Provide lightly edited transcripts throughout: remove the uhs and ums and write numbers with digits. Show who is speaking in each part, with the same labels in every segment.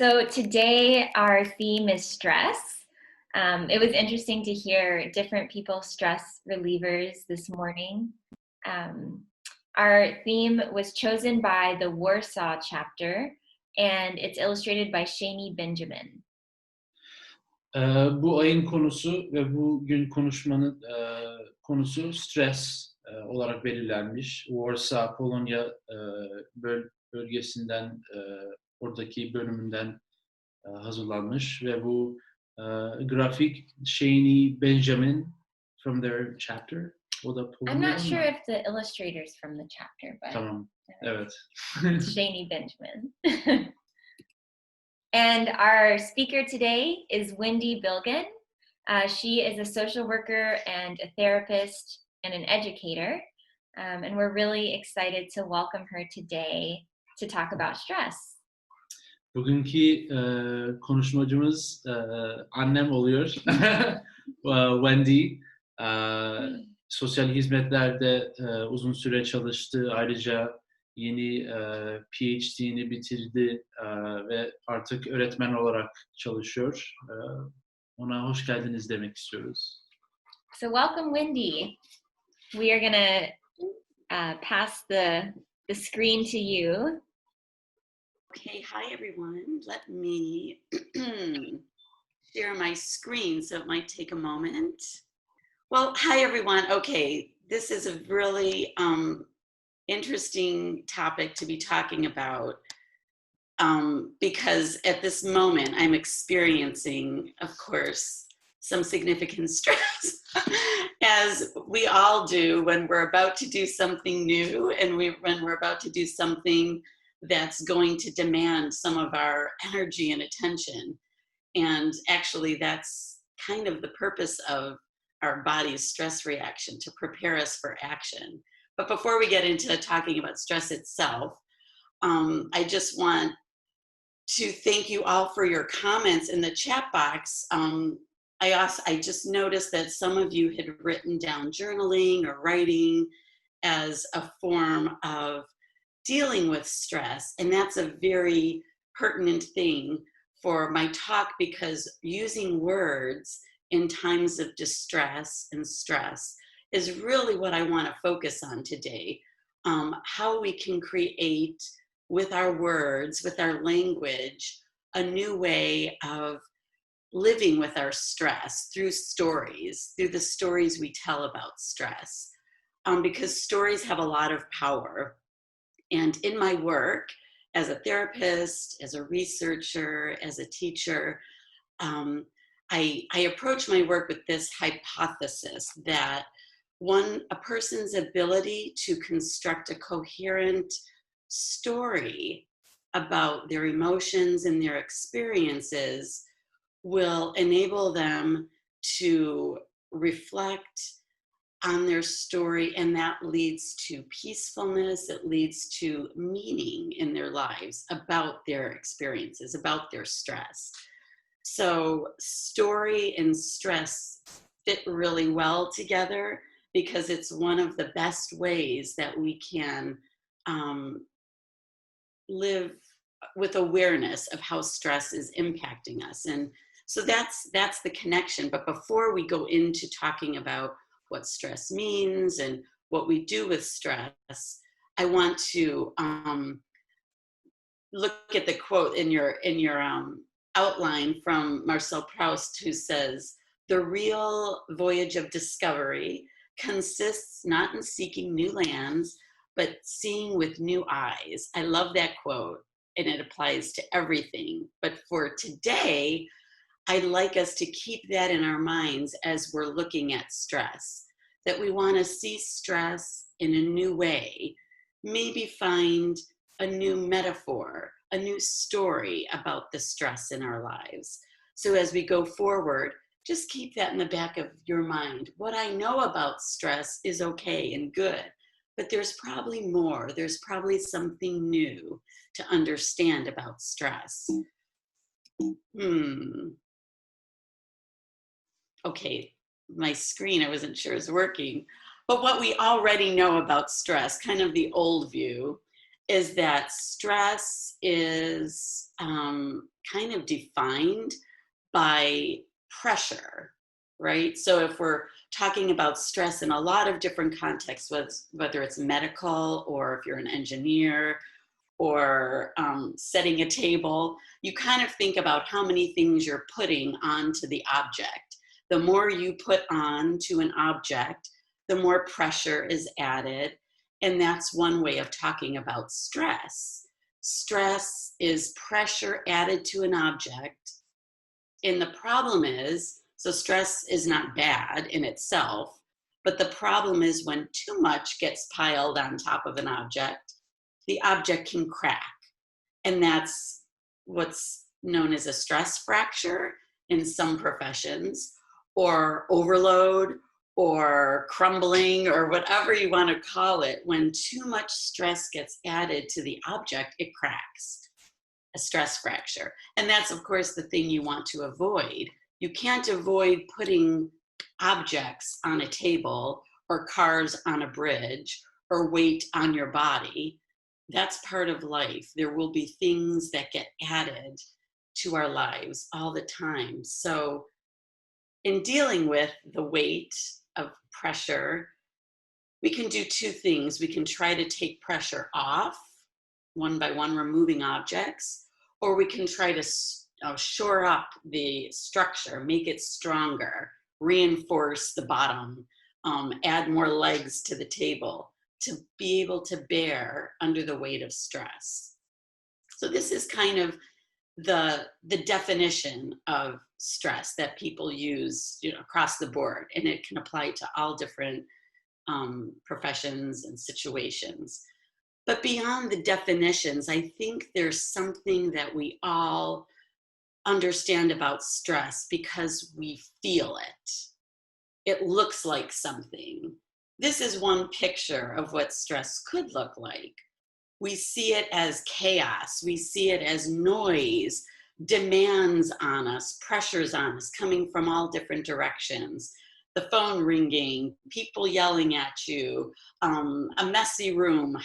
Speaker 1: So today our theme is stress. It was interesting to hear different people's stress relievers this morning. Our theme was chosen by the Warsaw chapter, and it's illustrated by Wendy Bilgen.
Speaker 2: Bu ayın konusu ve bugün konuşmanın konusu stres olarak belirlenmiş. Warsaw, Polonya bölgesinden, oradaki bölümünden hazırlanmış ve bu grafik Wendy Bilgen from their chapter. O da Polonya.
Speaker 1: I'm not sure if the illustrator's from the chapter, but
Speaker 2: tamam, evet.
Speaker 1: Wendy Bilgen. And our speaker today is Wendy Bilgen. She is a social worker and a therapist and an educator. And we're really excited to welcome her today to talk about stress.
Speaker 2: Bugünkü konuşmacımız annem oluyor. Wendy. Sosyal hizmetlerde uzun süre çalıştı. Ayrıca yeni PhD'ni bitirdi ve artık öğretmen olarak çalışıyor. Ona hoş geldiniz demek istiyoruz.
Speaker 1: So welcome, Wendy. We are going to pass the screen to you.
Speaker 3: Okay, hi everyone. Let me share my screen, so it might take a moment. Well, hi everyone. Okay, this is a really interesting topic to be talking about because at this moment I'm experiencing, of course, some significant stress, as we all do when we're about to do something new and when we're about to do something that's going to demand some of our energy and attention. And actually that's kind of the purpose of our body's stress reaction, to prepare us for action. But before we get into talking about stress itself, I just want to thank you all for your comments in the chat box. I just noticed that some of you had written down journaling or writing as a form of dealing with stress, and that's a very pertinent thing for my talk, because using words in times of distress and stress is really what I want to focus on today. How we can create with our words, with our language, a new way of living with our stress through stories, through the stories we tell about stress, because stories have a lot of power. And in my work as a therapist, as a researcher, as a teacher, I approach my work with this hypothesis that a person's ability to construct a coherent story about their emotions and their experiences will enable them to reflect on their story, and that leads to peacefulness, it leads to meaning in their lives about their experiences, about their stress. So story and stress fit really well together because it's one of the best ways that we can live with awareness of how stress is impacting us. And so that's the connection. But before we go into talking about what stress means and what we do with stress, I want to look at the quote in your outline from Marcel Proust, who says, "The real voyage of discovery consists not in seeking new lands, but seeing with new eyes." I love that quote, and it applies to everything. But for today, I'd like us to keep that in our minds as we're looking at stress, that we want to see stress in a new way, maybe find a new metaphor, a new story about the stress in our lives. So as we go forward, just keep that in the back of your mind. What I know about stress is okay and good, but there's probably more. There's probably something new to understand about stress. Okay, my screen, I wasn't sure is working. But what we already know about stress, kind of the old view, is that stress is kind of defined by pressure, right? So if we're talking about stress in a lot of different contexts, whether it's medical or if you're an engineer or setting a table, you kind of think about how many things you're putting onto the object. The more you put on to an object, the more pressure is added. And that's one way of talking about stress. Stress is pressure added to an object. And the problem is, so stress is not bad in itself, but the problem is when too much gets piled on top of an object, the object can crack. And that's what's known as a stress fracture in some professions, or overload, or crumbling, or whatever you want to call it. When too much stress gets added to the object, it cracks. A stress fracture. And that's, of course, the thing you want to avoid. You can't avoid putting objects on a table or cars on a bridge or weight on your body. That's part of life. There will be things that get added to our lives all the time. So in dealing with the weight of pressure, we can do two things. We can try to take pressure off, one by one, removing objects, or we can try to shore up the structure, make it stronger, reinforce the bottom, add more legs to the table to be able to bear under the weight of stress. So this is kind of the definition of stress that people use, across the board, and it can apply to all different professions and situations. But beyond the definitions, I think there's something that we all understand about stress because we feel it. It looks like something. This is one picture of what stress could look like. We see it as chaos. We see it as noise, demands on us, pressures on us coming from all different directions. The phone ringing, people yelling at you, a messy room,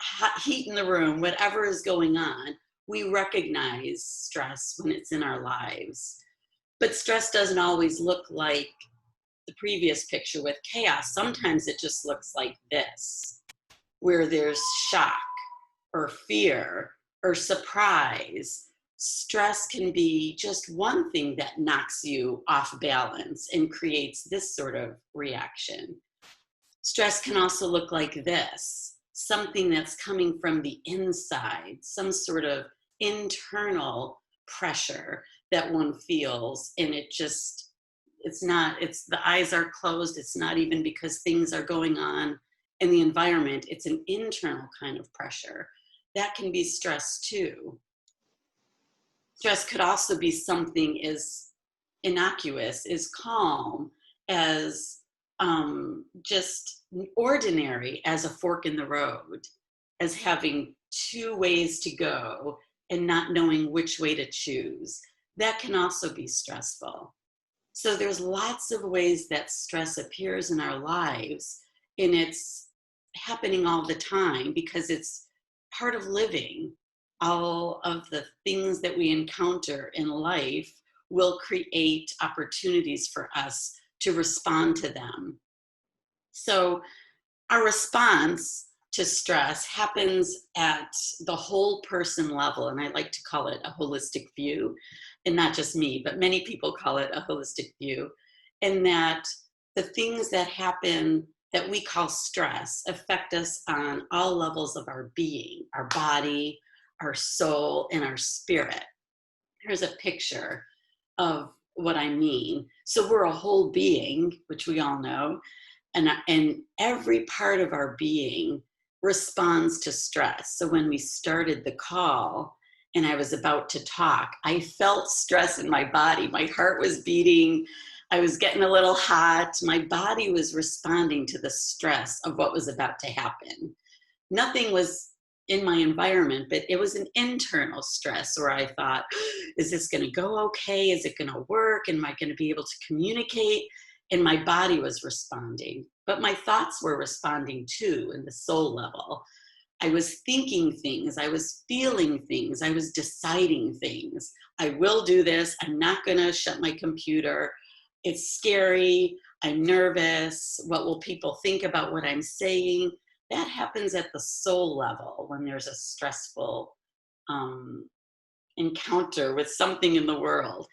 Speaker 3: hot heat in the room, whatever is going on, we recognize stress when it's in our lives. But stress doesn't always look like the previous picture with chaos. Sometimes it just looks like this, where there's shock or fear or surprise. Stress can be just one thing that knocks you off balance and creates this sort of reaction. Stress can also look like this, something that's coming from the inside, some sort of internal pressure that one feels, and the eyes are closed. It's not even because things are going on in the environment. It's an internal kind of pressure. That can be stress too. Stress could also be something as innocuous, as calm, as just ordinary as a fork in the road, as having two ways to go and not knowing which way to choose. That can also be stressful. So there's lots of ways that stress appears in our lives, and it's happening all the time because it's part of living. All of the things that we encounter in life will create opportunities for us to respond to them. So our response to stress happens at the whole person level, and I like to call it a holistic view, and not just me, but many people call it a holistic view, and that the things that happen that we call stress affect us on all levels of our being, our body, our soul, and our spirit. Here's a picture of what I mean. So we're a whole being, which we all know, and every part of our being responds to stress. So when we started the call and I was about to talk, I felt stress in my body. My heart was beating. I was getting a little hot. My body was responding to the stress of what was about to happen. Nothing was in my environment, but it was an internal stress where I thought, is this going to go okay? Is it going to work? Am I going to be able to communicate? And my body was responding, but my thoughts were responding too in the soul level. I was thinking things, I was feeling things, I was deciding things. I will do this. I'm not going to shut my computer. It's scary. I'm nervous. What will people think about what I'm saying? That happens at the soul level when there's a stressful encounter with something in the world.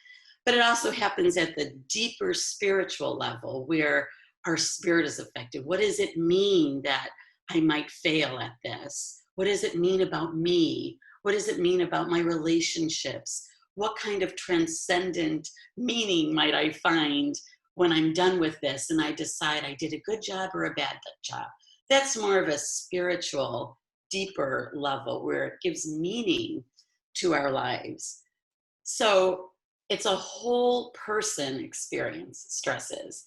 Speaker 3: But it also happens at the deeper spiritual level where our spirit is affected. What does it mean that I might fail at this? What does it mean about me? What does it mean about my relationships? What kind of transcendent meaning might I find when I'm done with this and I decide I did a good job or a bad job? That's more of a spiritual, deeper level where it gives meaning to our lives. So it's a whole person experience, stresses.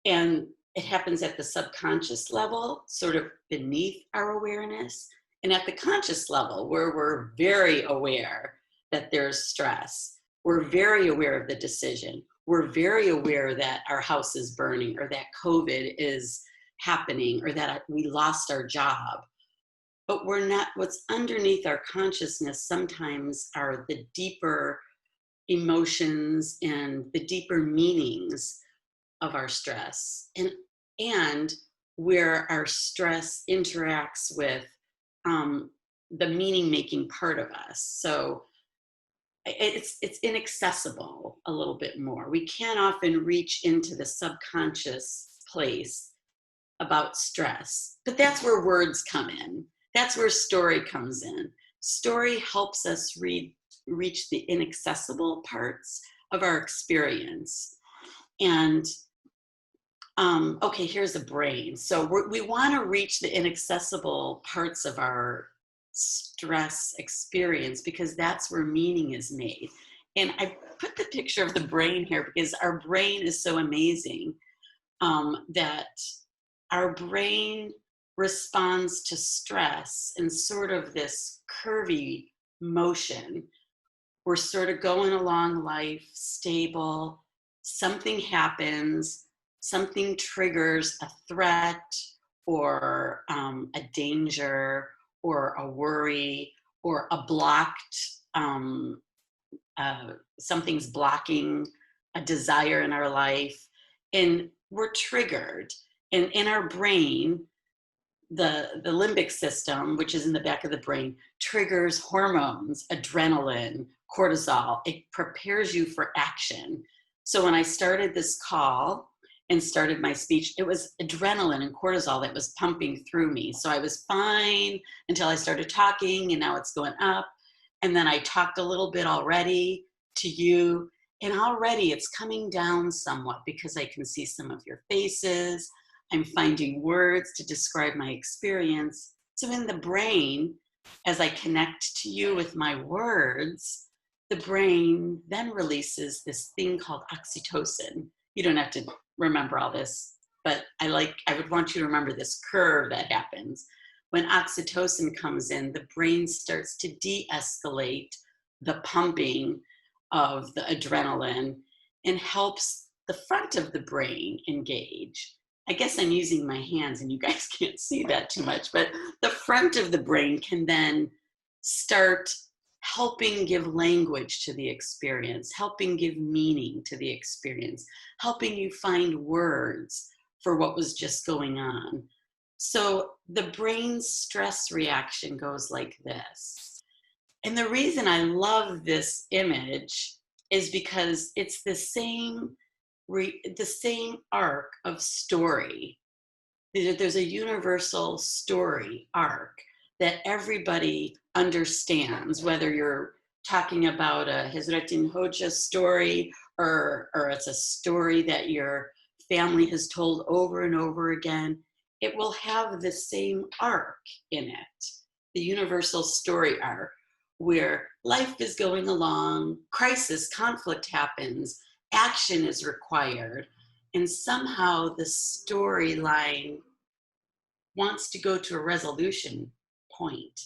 Speaker 3: And it happens at the subconscious level, sort of beneath our awareness, and at the conscious level, where we're very aware that there's stress. We're very aware of the decision. We're very aware that our house is burning, or that COVID is happening, or that we lost our job. But we're not, what's underneath our consciousness sometimes are the deeper emotions and the deeper meanings of our stress, and where our stress interacts with the meaning-making part of us. So it's inaccessible a little bit more. We can't often reach into the subconscious place about stress, but that's where words come in. That's where story comes in. Story helps us reach the inaccessible parts of our experience. And okay, here's the brain. So we want to reach the inaccessible parts of our stress experience because that's where meaning is made. And I put the picture of the brain here because our brain is so amazing that our brain responds to stress in sort of this curvy motion. We're sort of going along life, stable, something happens, something triggers a threat or a danger or a worry or a blocked, something's blocking a desire in our life, and we're triggered. And in our brain, the limbic system, which is in the back of the brain, triggers hormones, adrenaline, cortisol. It prepares you for action. So when I started this call and started my speech, it was adrenaline and cortisol that was pumping through me. So I was fine until I started talking, and now it's going up. And then I talked a little bit already to you, and already it's coming down somewhat because I can see some of your faces. I'm finding words to describe my experience. So in the brain, as I connect to you with my words, the brain then releases this thing called oxytocin. You don't have to remember all this, but I would want you to remember this curve that happens. When oxytocin comes in, the brain starts to de-escalate the pumping of the adrenaline and helps the front of the brain engage. I guess I'm using my hands and you guys can't see that too much, but the front of the brain can then start helping give language to the experience, helping give meaning to the experience, helping you find words for what was just going on. So the brain's stress reaction goes like this. And the reason I love this image is because it's the same arc of story. There's a universal story arc that everybody understands, whether you're talking about a Hazratin Hoja story or it's a story that your family has told over and over again. It will have the same arc in it, the universal story arc, where life is going along, crisis, conflict happens, action is required, and somehow the storyline wants to go to a resolution point.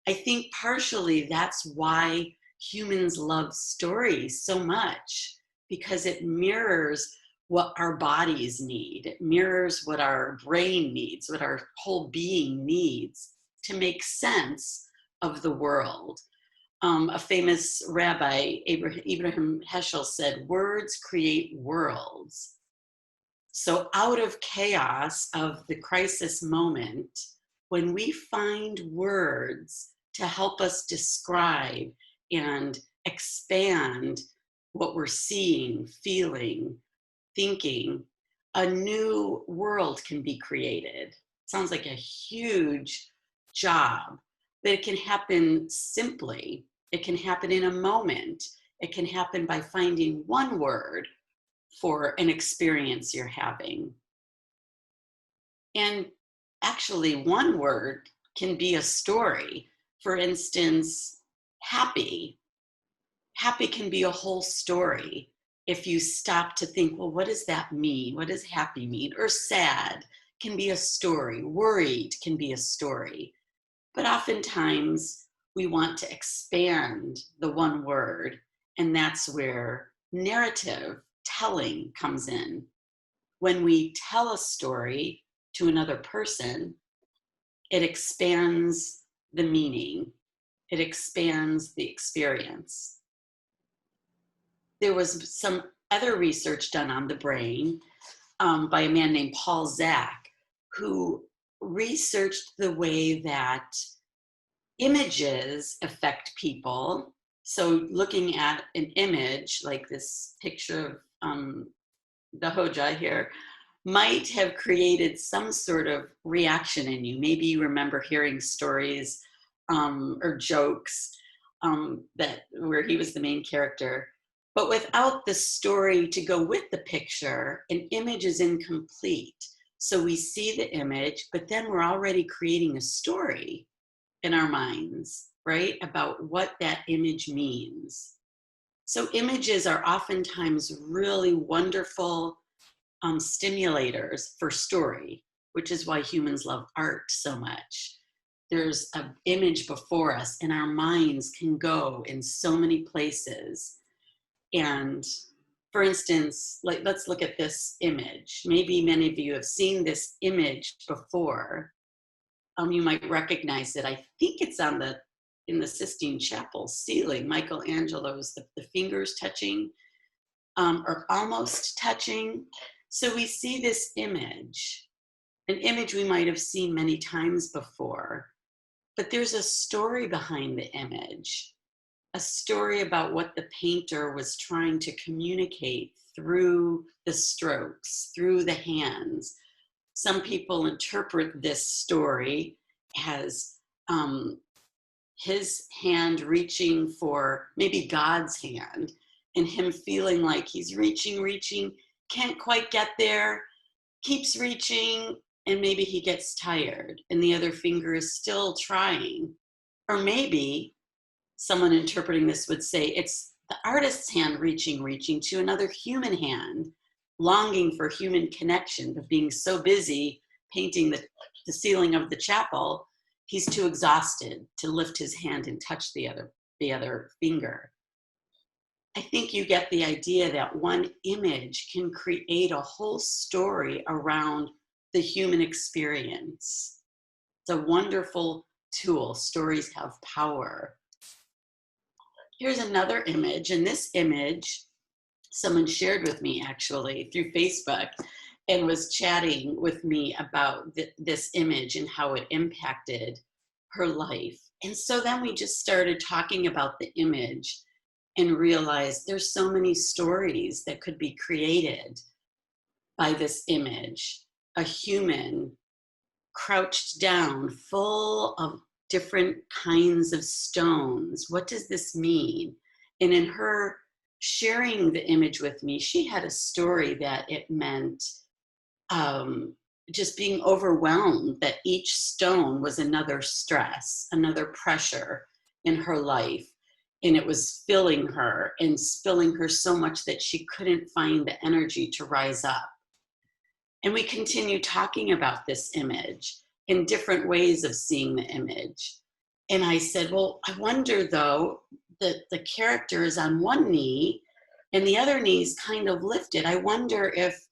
Speaker 3: I think partially that's why humans love stories so much, because it mirrors what our bodies need. It mirrors what our brain needs, what our whole being needs to make sense of the world. A famous rabbi, Abraham Heschel, said, words create worlds. So out of chaos of the crisis moment, when we find words to help us describe and expand what we're seeing, feeling, thinking, a new world can be created. Sounds like a huge job, but it can happen simply. It can happen in a moment. It can happen by finding one word for an experience you're having. And actually, one word can be a story. For instance, happy. Happy can be a whole story if you stop to think, well, what does that mean? What does happy mean? Or sad can be a story. Worried can be a story. But oftentimes we want to expand the one word, and that's where narrative telling comes in. When we tell a story to another person, it expands the meaning. It expands the experience. There was some other research done on the brain by a man named Paul Zak, who researched the way that images affect people. So looking at an image like this picture of the Hoja here might have created some sort of reaction in you. Maybe you remember hearing stories or jokes that where he was the main character. But without the story to go with the picture, an image is incomplete. So we see the image, but then we're already creating a story in our minds, right? About what that image means. So images are oftentimes really wonderful stimulators for story, which is why humans love art so much. There's an image before us and our minds can go in so many places. And for instance, like, let's look at this image. Maybe many of you have seen this image before. You might recognize it. I think it's in the Sistine Chapel ceiling. Michelangelo's, the fingers touching or almost touching. So we see this image, an image we might have seen many times before, but there's a story behind the image. A story about what the painter was trying to communicate through the strokes, through the hands. Some people interpret this story as his hand reaching for maybe God's hand and him feeling like he's reaching, can't quite get there, keeps reaching, and maybe he gets tired and the other finger is still trying. Or maybe someone interpreting this would say it's the artist's hand reaching to another human hand, longing for human connection, but being so busy painting the ceiling of the chapel, he's too exhausted to lift his hand and touch the other finger. I think you get the idea that one image can create a whole story around the human experience. It's a wonderful tool. Stories have power. Here's another image, and this image someone shared with me actually through Facebook and was chatting with me about this image and how it impacted her life. And so then we just started talking about the image and realized there's so many stories that could be created by this image. A human crouched down, full of different kinds of stones. What does this mean? And in her sharing the image with me, she had a story that it meant just being overwhelmed that each stone was another stress, another pressure in her life. And it was filling her and spilling her so much that she couldn't find the energy to rise up. And we continue talking about this image in different ways of seeing the image. And I said, well, I wonder though, that the character is on one knee and the other knee is kind of lifted. I wonder if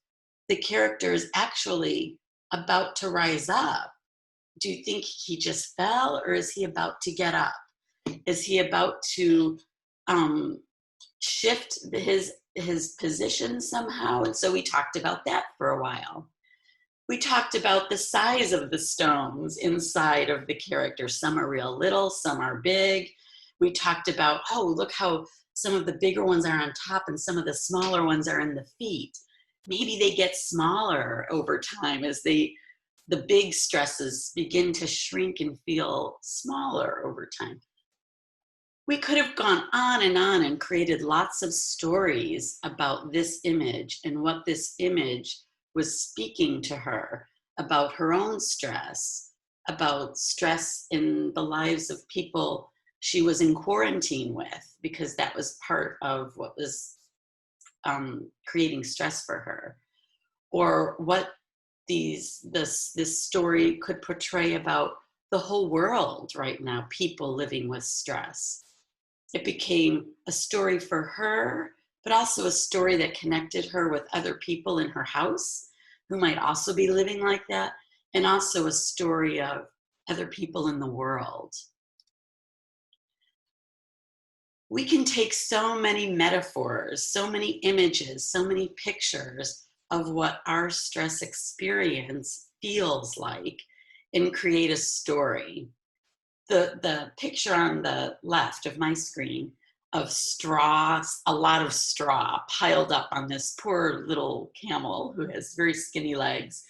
Speaker 3: the character is actually about to rise up do you think he just fell, or is he about to get up? Is he about to shift his position somehow? And so we talked about that for a while. We talked about the size of the stones inside of the character. Some are real little, some are big. We talked about, oh, look how some of the bigger ones are on top and some of the smaller ones are in the feet. Maybe they get smaller over time as the big stresses begin to shrink and feel smaller over time. We could have gone on and created lots of stories about this image and what this image was speaking to her about her own stress, about stress in the lives of people she was in quarantine with, because that was part of what was creating stress for her, or what this story could portray about the whole world right now, people living with stress. It became a story for her, but also a story that connected her with other people in her house who might also be living like that, and also a story of other people in the world. We can take so many metaphors, so many images, so many pictures of what our stress experience feels like and create a story. The picture on the left of my screen of straw, a lot of straw piled up on this poor little camel who has very skinny legs.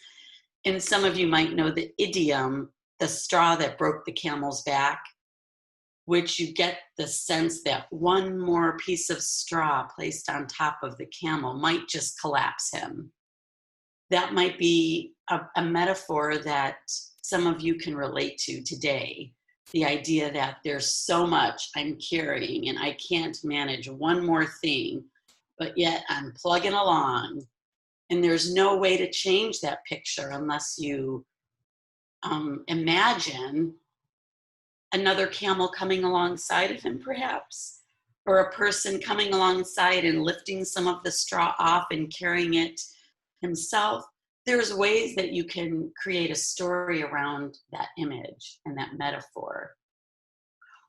Speaker 3: And some of you might know the idiom, the straw that broke the camel's back, which you get the sense that one more piece of straw placed on top of the camel might just collapse him. That might be a metaphor that some of you can relate to today. The idea that there's so much I'm carrying and I can't manage one more thing, but yet I'm plugging along. And there's no way to change that picture unless you imagine another camel coming alongside of him, perhaps, or a person coming alongside and lifting some of the straw off and carrying it himself. There's ways that you can create a story around that image and that metaphor.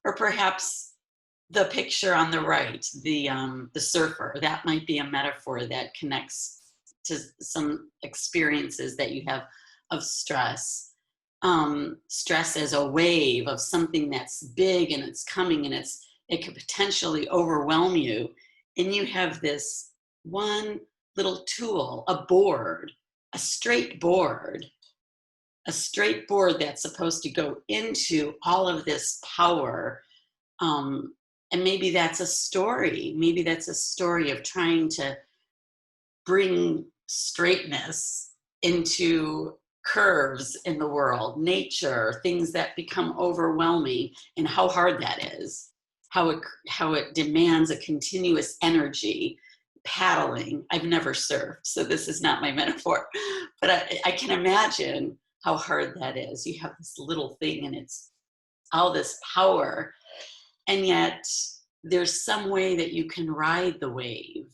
Speaker 3: Or perhaps the picture on the right, the surfer, that might be a metaphor that connects to some experiences that you have of stress. Stress as a wave of something that's big and it's coming and it could potentially overwhelm you. And you have this one little tool, a board, a straight board that's supposed to go into all of this power. And maybe that's a story. Maybe that's a story of trying to bring straightness into curves in the world, nature, things that become overwhelming, and how hard that is, how it demands a continuous energy. Paddling, I've never surfed, so this is not my metaphor, but I can imagine how hard that is. You have this little thing and it's all this power, and yet there's some way that you can ride the wave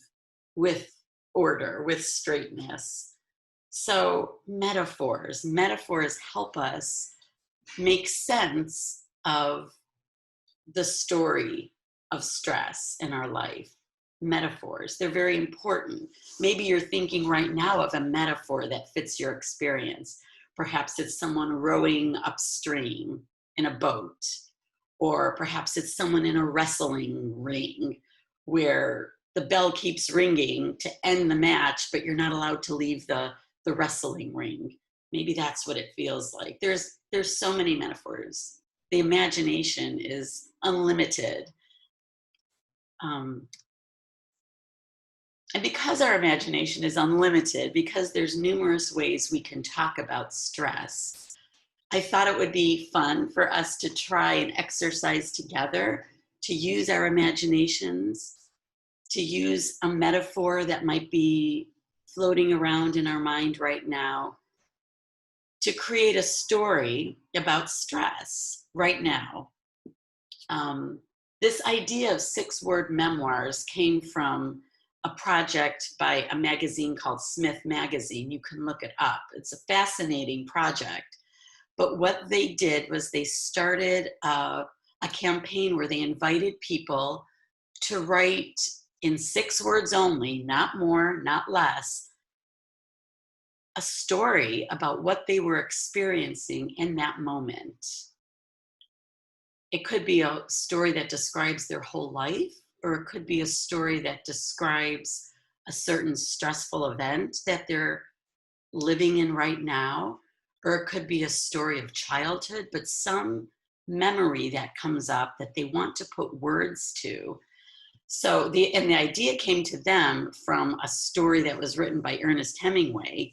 Speaker 3: with order, with straightness. So metaphors help us make sense of the story of stress in our life. Metaphors, they're very important. Maybe you're thinking right now of a metaphor that fits your experience. Perhaps it's someone rowing upstream in a boat, or perhaps it's someone in a wrestling ring where the bell keeps ringing to end the match, but you're not allowed to leave the wrestling ring. Maybe that's what it feels like. There's so many metaphors. The imagination is unlimited. And because our imagination is unlimited, because there's numerous ways we can talk about stress, I thought it would be fun for us to try an exercise together, to use our imaginations, to use a metaphor that might be floating around in our mind right now, to create a story about stress right now. This idea of 6 word memoirs came from a project by a magazine called Smith Magazine. You can look it up. It's a fascinating project But what they did was they started a campaign where they invited people to write in 6 words only, not more, not less, a story about what they were experiencing in that moment. It could be a story that describes their whole life, or it could be a story that describes a certain stressful event that they're living in right now, or it could be a story of childhood, but some memory that comes up that they want to put words to. So the idea came to them from a story that was written by Ernest Hemingway.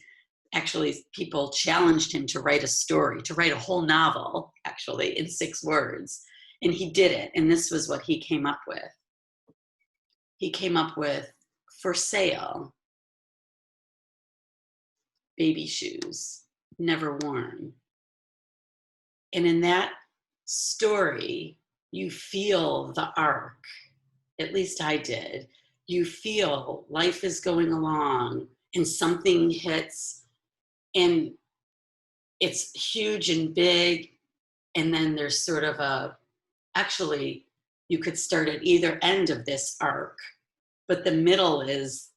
Speaker 3: Actually, people challenged him to write a story, to write a whole novel, actually, in 6 words. And he did it. And this was what he came up with. He came up with For Sale, baby shoes, never worn. And in that story, you feel the arc. At least I did. You feel life is going along and something hits and it's huge and big. And then there's sort of actually, you could start at either end of this arc, but the middle is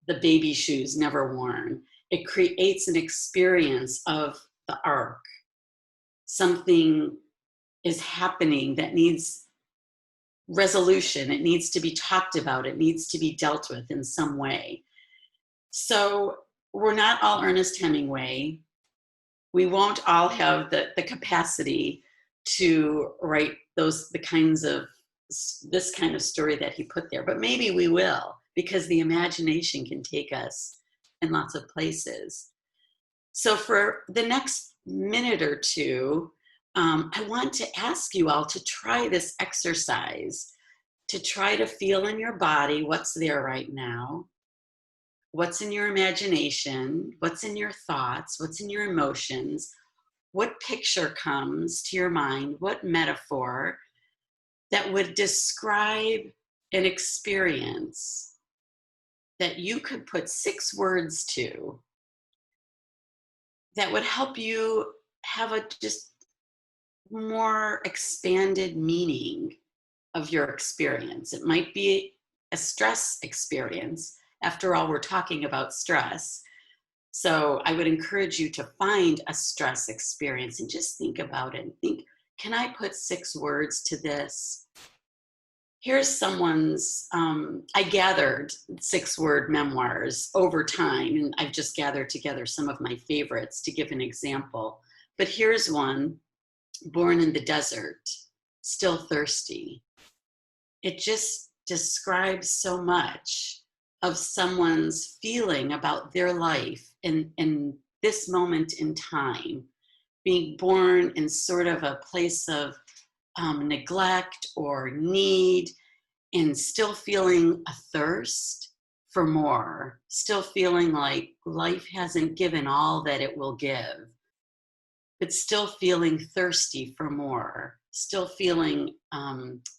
Speaker 3: the baby shoes never worn. It creates an experience of the arc. Something is happening that needs resolution. It needs to be talked about. It needs to be dealt with in some way. So we're not all Ernest Hemingway. We won't all have the capacity to write this kind of story that he put there, but maybe we will, because the imagination can take us in lots of places. So for the next minute or two, I want to ask you all to try this exercise, to try to feel in your body what's there right now, what's in your imagination, what's in your thoughts, what's in your emotions, what picture comes to your mind, what metaphor that would describe an experience that you could put 6 words to that would help you have a just more expanded meaning of your experience. It might be a stress experience. After all, we're talking about stress. So I would encourage you to find a stress experience and just think about it and think, can I put 6 words to this? Here's someone's, I gathered 6-word memoirs over time, and I've just gathered together some of my favorites to give an example. But here's one, Born in the Desert, Still Thirsty. It just describes so much of someone's feeling about their life in this moment in time, being born in sort of a place of neglect or need, and still feeling a thirst for more, still feeling like life hasn't given all that it will give, but still feeling thirsty for more, still feeling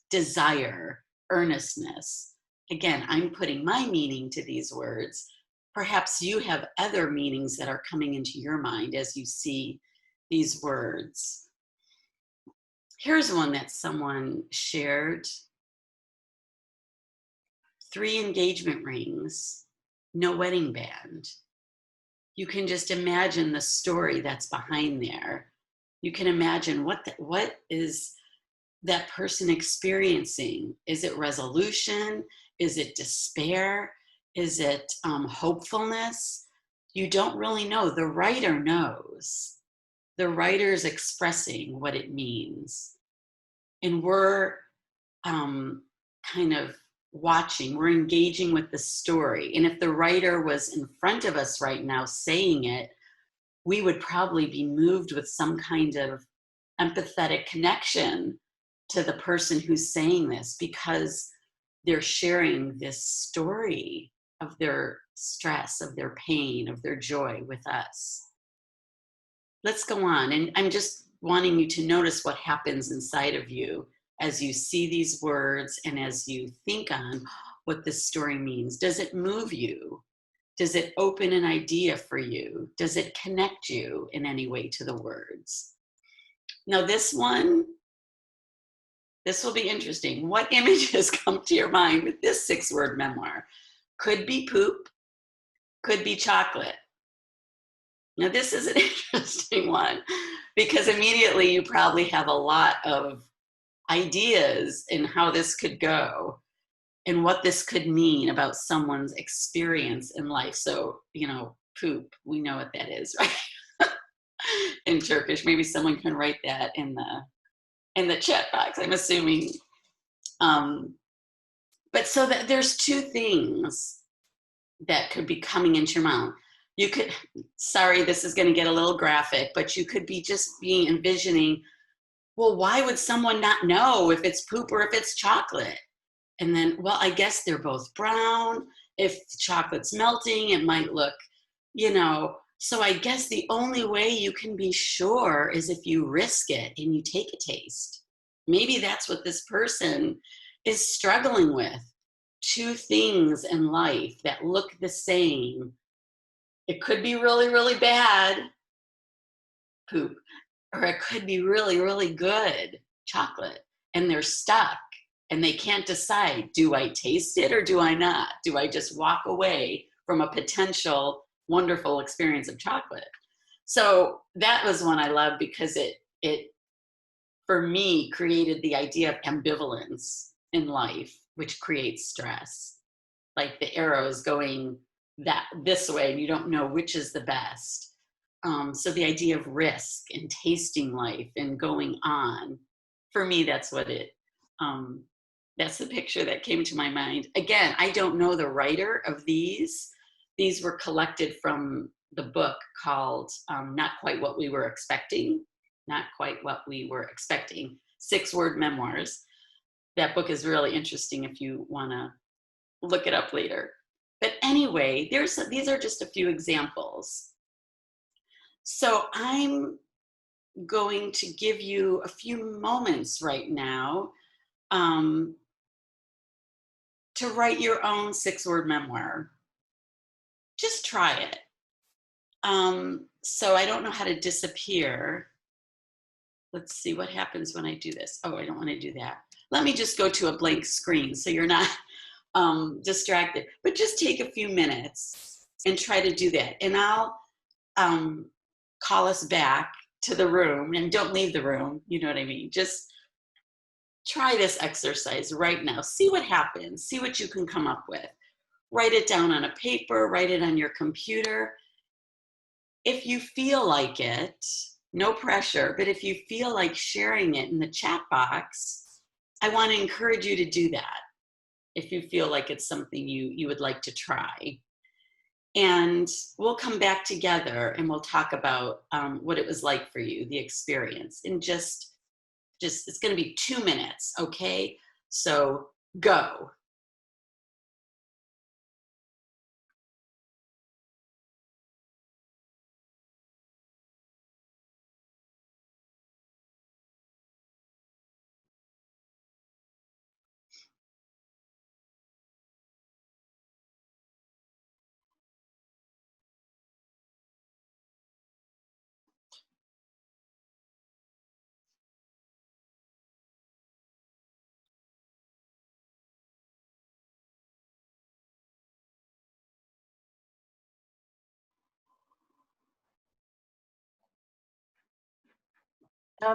Speaker 3: desire, earnestness. Again, I'm putting my meaning to these words. Perhaps you have other meanings that are coming into your mind as you see these words. Here's one that someone shared. 3 engagement rings, no wedding band. You can just imagine the story that's behind there. You can imagine what is that person experiencing? Is it resolution? Is it despair? Is it hopefulness? You don't really know. The writer knows. The writer's expressing what it means. And we're kind of watching, we're engaging with the story. And if the writer was in front of us right now saying it, we would probably be moved with some kind of empathetic connection to the person who's saying this, because they're sharing this story of their stress, of their pain, of their joy with us. Let's go on. And I'm just wanting you to notice what happens inside of you as you see these words and as you think on what this story means. Does it move you? Does it open an idea for you? Does it connect you in any way to the words? Now this one, this will be interesting. What images come to your mind with this 6-word memoir? Could be poop, could be chocolate. Now this is an interesting one because immediately you probably have a lot of ideas in how this could go and what this could mean about someone's experience in life. So, you know, poop, we know what that is, right? In Turkish, maybe someone can write that in the chat box, I'm assuming. But so that there's 2 things that could be coming into your mind. You could, sorry, this is going to get a little graphic, but you could be just envisioning, well, why would someone not know if it's poop or if it's chocolate? And then, well, I guess they're both brown. If the chocolate's melting, it might look, you know, so I guess the only way you can be sure is if you risk it and you take a taste. Maybe that's what this person is struggling with. 2 things in life that look the same. It could be really, really bad, poop, or it could be really, really good, chocolate, and they're stuck and they can't decide, do I taste it or do I not? Do I just walk away from a potential wonderful experience of chocolate? So that was one I loved because it for me created the idea of ambivalence in life, which creates stress. Like the arrows going this way and you don't know which is the best. So the idea of risk and tasting life and going on, for me, that's what that's the picture that came to my mind. Again, I don't know the writer of these. These were collected from the book called Not Quite What We Were Expecting. Not Quite What We Were Expecting, 6-word memoirs. That book is really interesting if you want to look it up later. But anyway, these are just a few examples. So I'm going to give you a few moments right now to write your own 6-word memoir. Just try it. So I don't know how to disappear. Let's see what happens when I do this. Oh, I don't want to do that. Let me just go to a blank screen so you're not distracted. But just take a few minutes and try to do that. And I'll call us back to the room, and don't leave the room. You know what I mean? Just try this exercise right now. See what happens. See what you can come up with. Write it down on a paper. Write it on your computer. If you feel like it, no pressure, but if you feel like sharing it in the chat box, I want to encourage you to do that if you feel like it's something you would like to try. And we'll come back together and we'll talk about what it was like for you, the experience. And just it's going to be 2 minutes, okay? So go.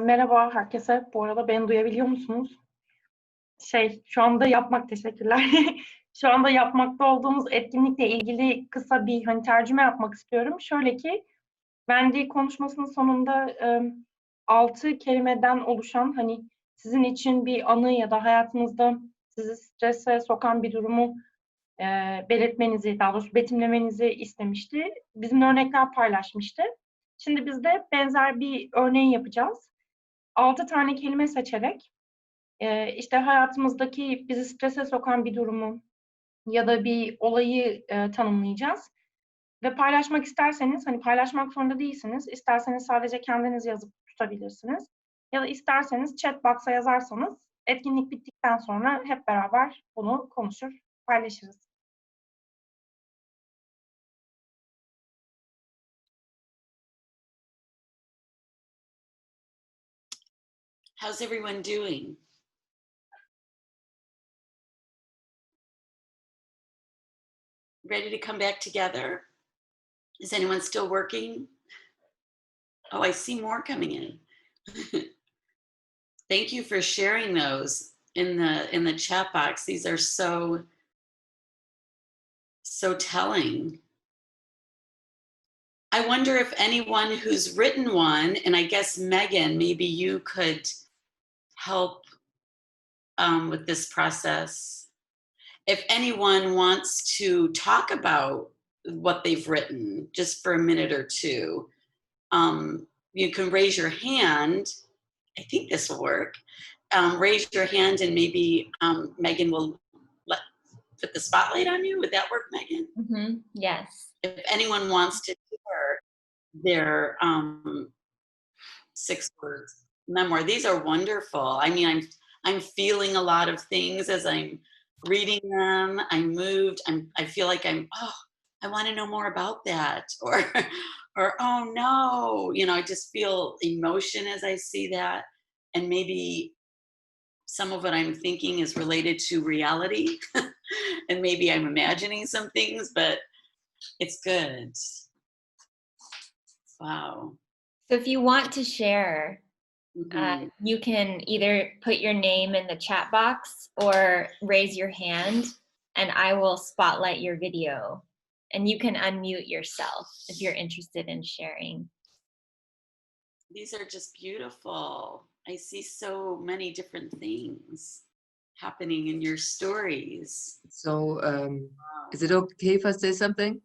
Speaker 4: Merhaba herkese. Bu arada beni duyabiliyor musunuz? Şu anda teşekkürler. Şu anda yapmakta olduğumuz etkinlikle ilgili kısa bir tercüme yapmak istiyorum. Şöyle ki, Wendy konuşmasının sonunda 6 kelimeden oluşan sizin için bir anı ya da hayatınızda sizi strese sokan bir durumu belirtmenizi, daha doğrusu betimlemenizi istemişti. Bizimle örnekler paylaşmıştı. Şimdi biz de benzer bir örneği yapacağız. 6 tane kelime seçerek işte hayatımızdaki bizi strese sokan bir durumu ya da bir olayı tanımlayacağız. Ve paylaşmak isterseniz, paylaşmak zorunda değilsiniz. İsterseniz sadece kendiniz yazıp tutabilirsiniz. Ya da isterseniz chat box'a yazarsanız etkinlik bittikten sonra hep beraber bunu konuşur, paylaşırız.
Speaker 3: How's everyone doing? Ready to come back together? Is anyone still working? Oh, I see more coming in. Thank you for sharing those in the chat box. These are so telling. I wonder if anyone who's written one, and I guess Megan, maybe you could help with this process. If anyone wants to talk about what they've written just for a minute or two, you can raise your hand. I think this will work. Raise your hand and maybe Megan will put the spotlight on you. Would that work, Megan?
Speaker 1: Mm-hmm. Yes.
Speaker 3: If anyone wants to share their 6 words memoir, these are wonderful. I mean, I'm feeling a lot of things as I'm reading them. I'm moved. I feel like I want to know more about that, or oh no, I just feel emotion as I see that, and maybe some of what I'm thinking is related to reality, and maybe I'm imagining some things, but it's good. Wow.
Speaker 1: So if you want to share, you can either put your name in the chat box or raise your hand, and I will spotlight your video. And you can unmute yourself if you're interested in sharing.
Speaker 3: These are just beautiful. I see so many different things happening in your stories.
Speaker 5: So, is it okay if I say something?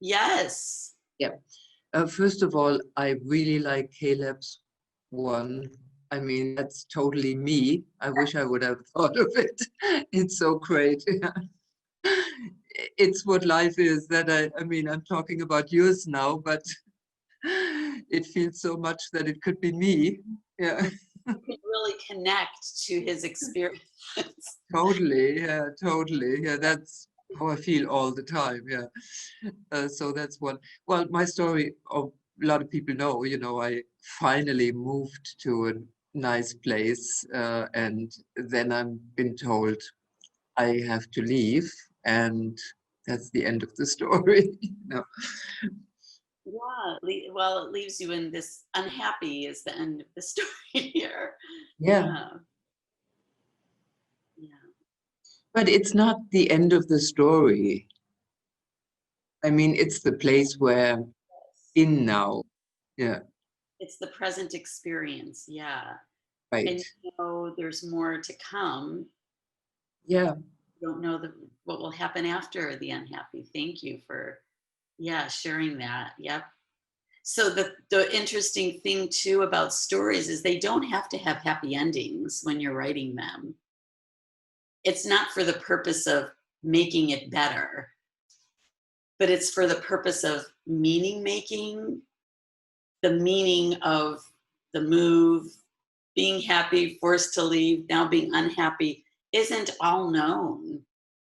Speaker 3: Yes.
Speaker 5: Yeah. First of all, I really like Caleb's one. I mean, that's totally me. I wish I would have thought of it. It's so great. It's what life is. That I mean, I'm talking about yours now, but it feels so much that it could be me. Yeah.
Speaker 3: You can really connect to his experience.
Speaker 5: Totally. Yeah, totally. Yeah, that's how I feel all the time. Yeah. So that's one. Well, my story, a lot of people know, I finally moved to a nice place, and then I've been told I have to leave, and that's the end of the story.
Speaker 3: Yeah, well, it leaves you in this unhappy is the end of the story here.
Speaker 5: Yeah.
Speaker 3: Yeah.
Speaker 5: But it's not the end of the story. I mean, it's the place where in now. Yeah.
Speaker 3: It's the present experience. Yeah.
Speaker 5: Right.
Speaker 3: And there's more to come.
Speaker 5: Yeah.
Speaker 3: You don't know what will happen after the unhappy. Thank you for sharing that. Yep. So the interesting thing too about stories is they don't have to have happy endings when you're writing them. It's not for the purpose of making it better, but it's for the purpose of meaning making, the meaning of the move, being happy, forced to leave, now being unhappy isn't all known.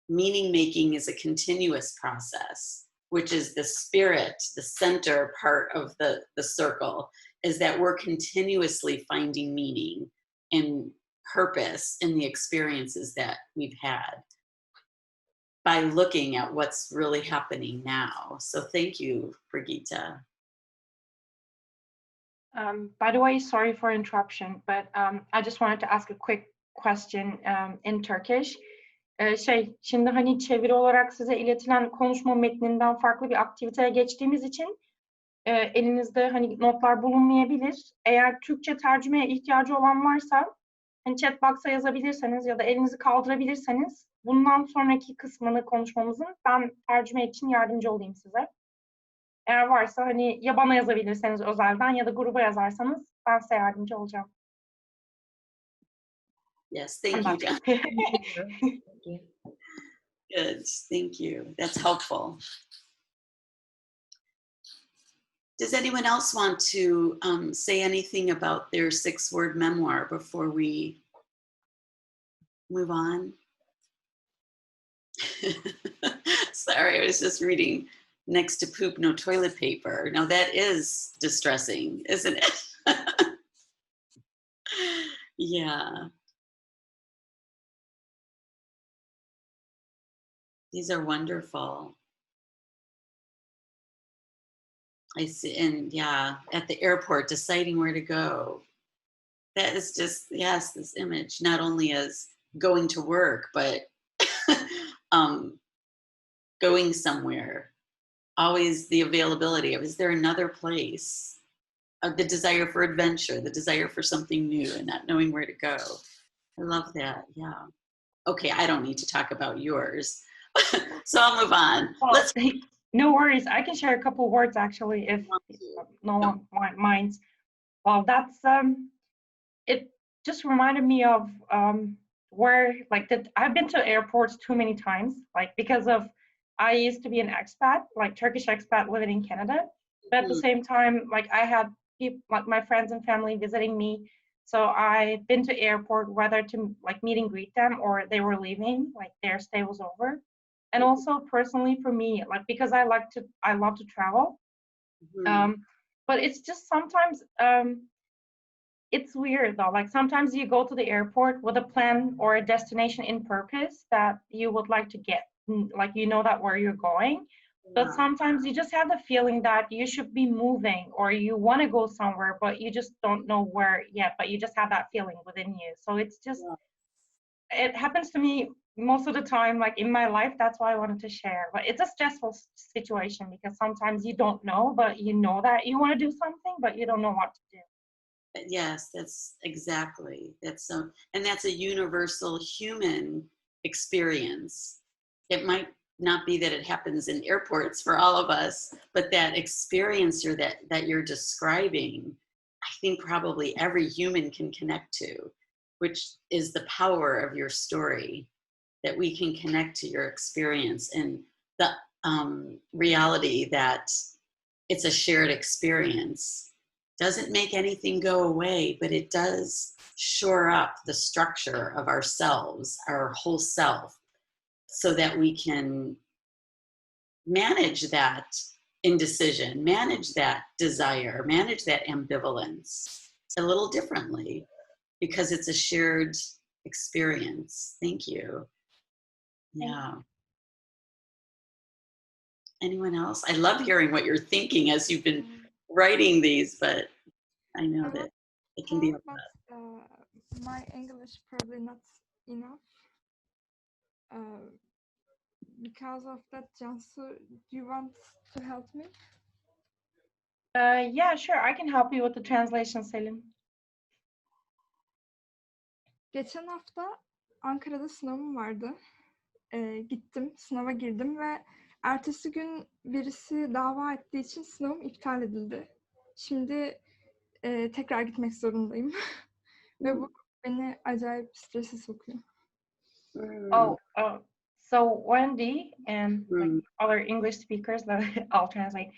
Speaker 3: Meaning making is a continuous process, which is the spirit, the center part of the circle, is that we're continuously finding meaning and purpose in the experiences that we've had by looking at what's really happening now. So thank you, Brigitte.
Speaker 4: By the way, sorry for interruption, but I just wanted to ask a quick question in Turkish. Şimdi hani çeviri olarak size iletilen konuşma metninden farklı bir aktiviteye geçtiğimiz için elinizde hani notlar bulunmayabilir. Eğer Türkçe tercümeye ihtiyacı olan varsa hani chat box'a yazabilirseniz ya da elinizi kaldırabilirseniz bundan sonraki kısmını konuşmamızın ben tercüme için yardımcı olayım size. Eğer varsa hani ya bana yazabilirseniz özelden ya da gruba yazarsanız ben size yardımcı olacağım.
Speaker 3: Yes, thank you, Jen.
Speaker 1: Thank you.
Speaker 3: Good, thank you. That's helpful. Does anyone else want to say anything about their 6-word memoir before we move on? Sorry, I was just reading next to poop, no toilet paper. Now that is distressing, isn't it? Yeah. These are wonderful. I see, and yeah, at the airport, deciding where to go. That is just, yes, this image, not only as going to work, but um, going somewhere. Always the availability of, is there another place? The desire for adventure, the desire for something new, and not knowing where to go. I love that. Yeah. Okay, I don't need to talk about yours. So I'll move on.
Speaker 4: Well, no worries. I can share a couple words actually if no one minds. Well, that's it just reminded me of where like that I've been to airports too many times, like because of I used to be an expat, like Turkish expat living in Canada. But at the same time, like I had people like my friends and family visiting me. So I've been to airport whether to like meet and greet them or they were leaving, like their stay was over. And also personally for me, like because I love to travel. But it's just sometimes it's weird though. Like sometimes you go to the airport with a plan or a destination in purpose that you would like to get, like you know that where you're going. But sometimes you just have the feeling that you should be moving or you want to go somewhere, but you just don't know where yet, but you just have that feeling within you. So it's just, it happens to me most of the time, like in my life. That's why I wanted to share. But it's a stressful situation because sometimes you don't know, but you know that you want to do something, but you don't know what to do.
Speaker 3: Yes, that's exactly. That's so, and that's a universal human experience. It might not be that it happens in airports for all of us, but that experience that you're describing, I think probably every human can connect to, which is the power of your story, that we can connect to your experience and the reality that it's a shared experience. Doesn't make anything go away, but it does shore up the structure of ourselves, our whole self, so that we can manage that indecision, manage that desire, manage that ambivalence a little differently because it's a shared experience. Thank you. Yeah. Anyone else? I love hearing what you're thinking as you've been writing these, but I know that it can be a lot.
Speaker 6: But my English probably not enough. Because of that, Cansu, do you want to help me?
Speaker 4: Yeah, sure. I can help you with the translation, Selim.
Speaker 6: Geçen hafta Ankara'da sınavım vardı. Gittim, sınava girdim ve ertesi gün birisi dava ettiği için sınavım iptal edildi. Şimdi tekrar gitmek zorundayım. Ve bu beni acayip strese sokuyor.
Speaker 4: So Wendy and like other English speakers that I'll translate.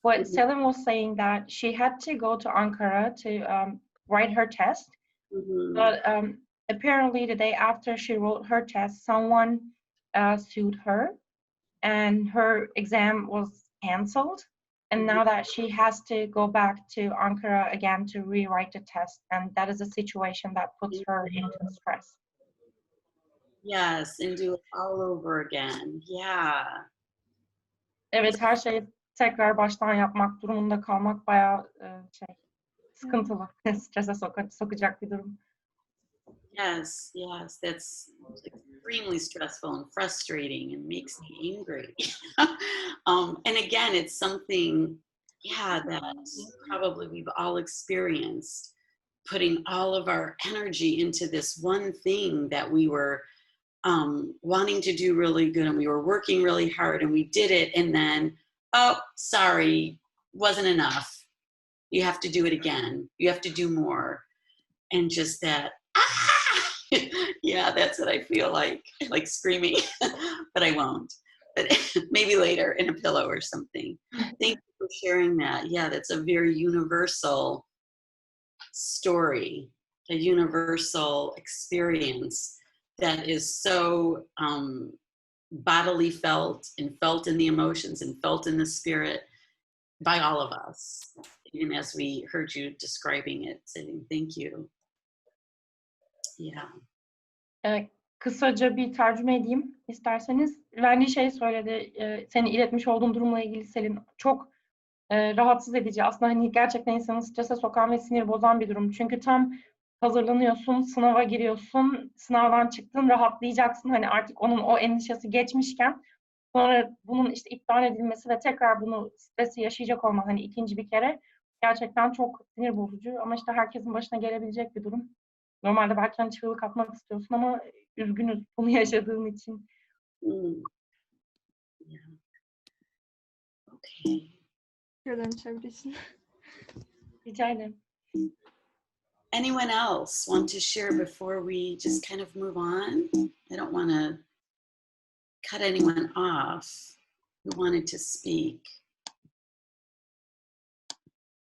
Speaker 4: What Selim was saying that she had to go to Ankara to write her test, but apparently the day after she wrote her test, someone sued her, and her exam was canceled. And now that she has to go back to Ankara again to rewrite the test, and that is a situation that puts her into stress.
Speaker 3: Yes, and do it all over again. Yeah.
Speaker 4: Evet, her şeyi tekrar baştan yapmak durumunda kalmak bayağı sıkıntılı, strese sokacak bir durum.
Speaker 3: Yes, yes, that's extremely stressful and frustrating and makes me angry. And again, it's something, that probably we've all experienced, putting all of our energy into this one thing that we were wanting to do really good, and we were working really hard and we did it, and then, oh, sorry, wasn't enough. You have to do it again. You have to do more. And just that, yeah, that's what I feel like screaming, but I won't. But maybe later in a pillow or something. Thank you for sharing that. Yeah, that's a very universal story, a universal experience that is so bodily felt and felt in the emotions and felt in the spirit by all of us. And as we heard you describing it, saying thank you. Yeah.
Speaker 4: Kısaca bir tercüme edeyim isterseniz. Wendy şey söyledi, senin iletmiş olduğun durumla ilgili Selin. Çok rahatsız edici. Aslında hani gerçekten insanı strese sokan ve sinir bozan bir durum. Çünkü tam hazırlanıyorsun, sınava giriyorsun, sınavdan çıktın, rahatlayacaksın. Hani artık onun o endişesi geçmişken sonra bunun işte iptal edilmesi ve tekrar bunu stresi yaşayacak olman hani ikinci bir kere gerçekten çok sinir bozucu. Ama işte herkesin başına gelebilecek bir durum. Normalde belki hani çığlık atmak istiyorsun ama üzgünüz bunu yaşadığın için.
Speaker 3: Yeah. Okay.
Speaker 6: Teşekkür için.
Speaker 4: Rica ederim.
Speaker 3: Anyone else want to share before we just kind of move on? I don't want to cut anyone off who wanted to speak.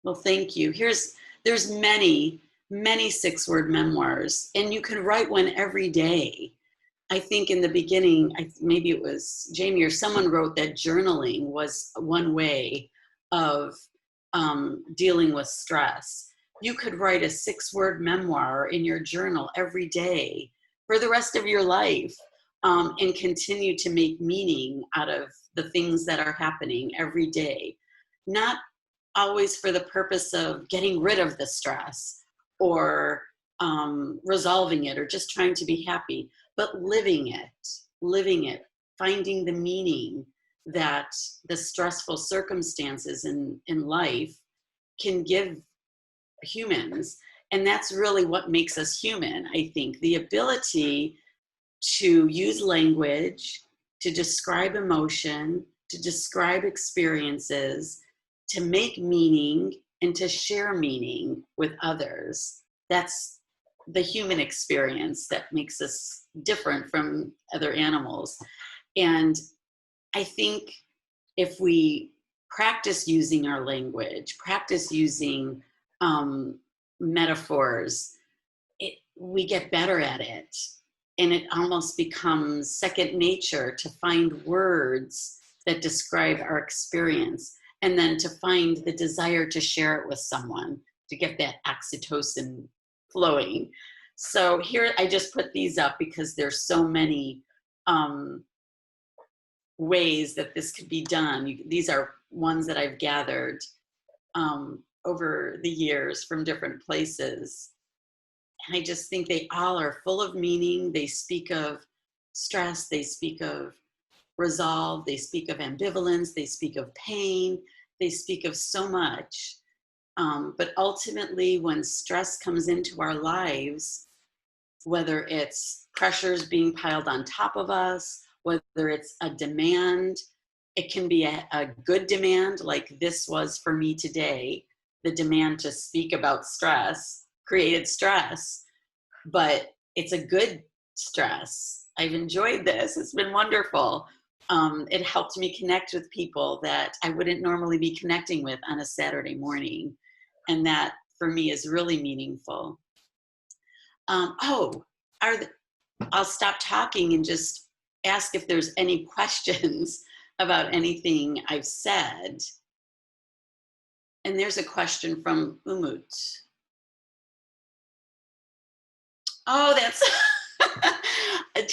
Speaker 3: Well, thank you. There's many 6-word memoirs, and you can write one every day. I think in the beginning, maybe it was Jamie or someone wrote that journaling was one way of dealing with stress. You could write a 6-word memoir in your journal every day for the rest of your life, and continue to make meaning out of the things that are happening every day. Not always for the purpose of getting rid of the stress or resolving it or just trying to be happy, but living it, finding the meaning that the stressful circumstances in life can give humans. And that's really what makes us human, I think. The ability to use language, to describe emotion, to describe experiences, to make meaning, and to share meaning with others. That's the human experience that makes us different from other animals. And I think if we practice using our language, practice using metaphors, we get better at it. And it almost becomes second nature to find words that describe our experience, and then to find the desire to share it with someone, to get that oxytocin flowing. So here, I just put these up because there's so many ways that this could be done. These are ones that I've gathered over the years from different places. And I just think they all are full of meaning. They speak of stress, they speak of resolve, they speak of ambivalence, they speak of pain, they speak of so much. But ultimately, when stress comes into our lives, whether it's pressures being piled on top of us, whether it's a demand, it can be a good demand, like this was for me today. The demand to speak about stress created stress, but it's a good stress. I've enjoyed this. It's been wonderful. It helped me connect with people that I wouldn't normally be connecting with on a Saturday morning. And that for me is really meaningful. I'll stop talking and just ask if there's any questions about anything I've said. And there's a question from Umut. Oh, that's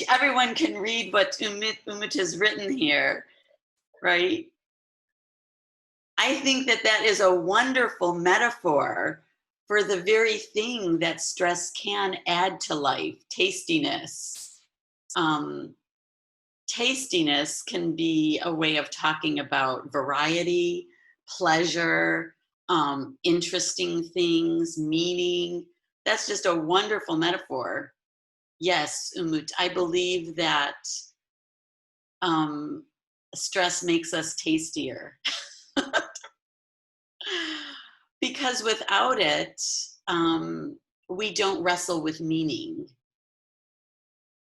Speaker 3: everyone can read what Umut has written here, right? I think that is a wonderful metaphor for the very thing that stress can add to life, tastiness. Tastiness can be a way of talking about variety, pleasure, interesting things, meaning. That's just a wonderful metaphor. Yes, Umut, I believe that stress makes us tastier. Because without it, we don't wrestle with meaning.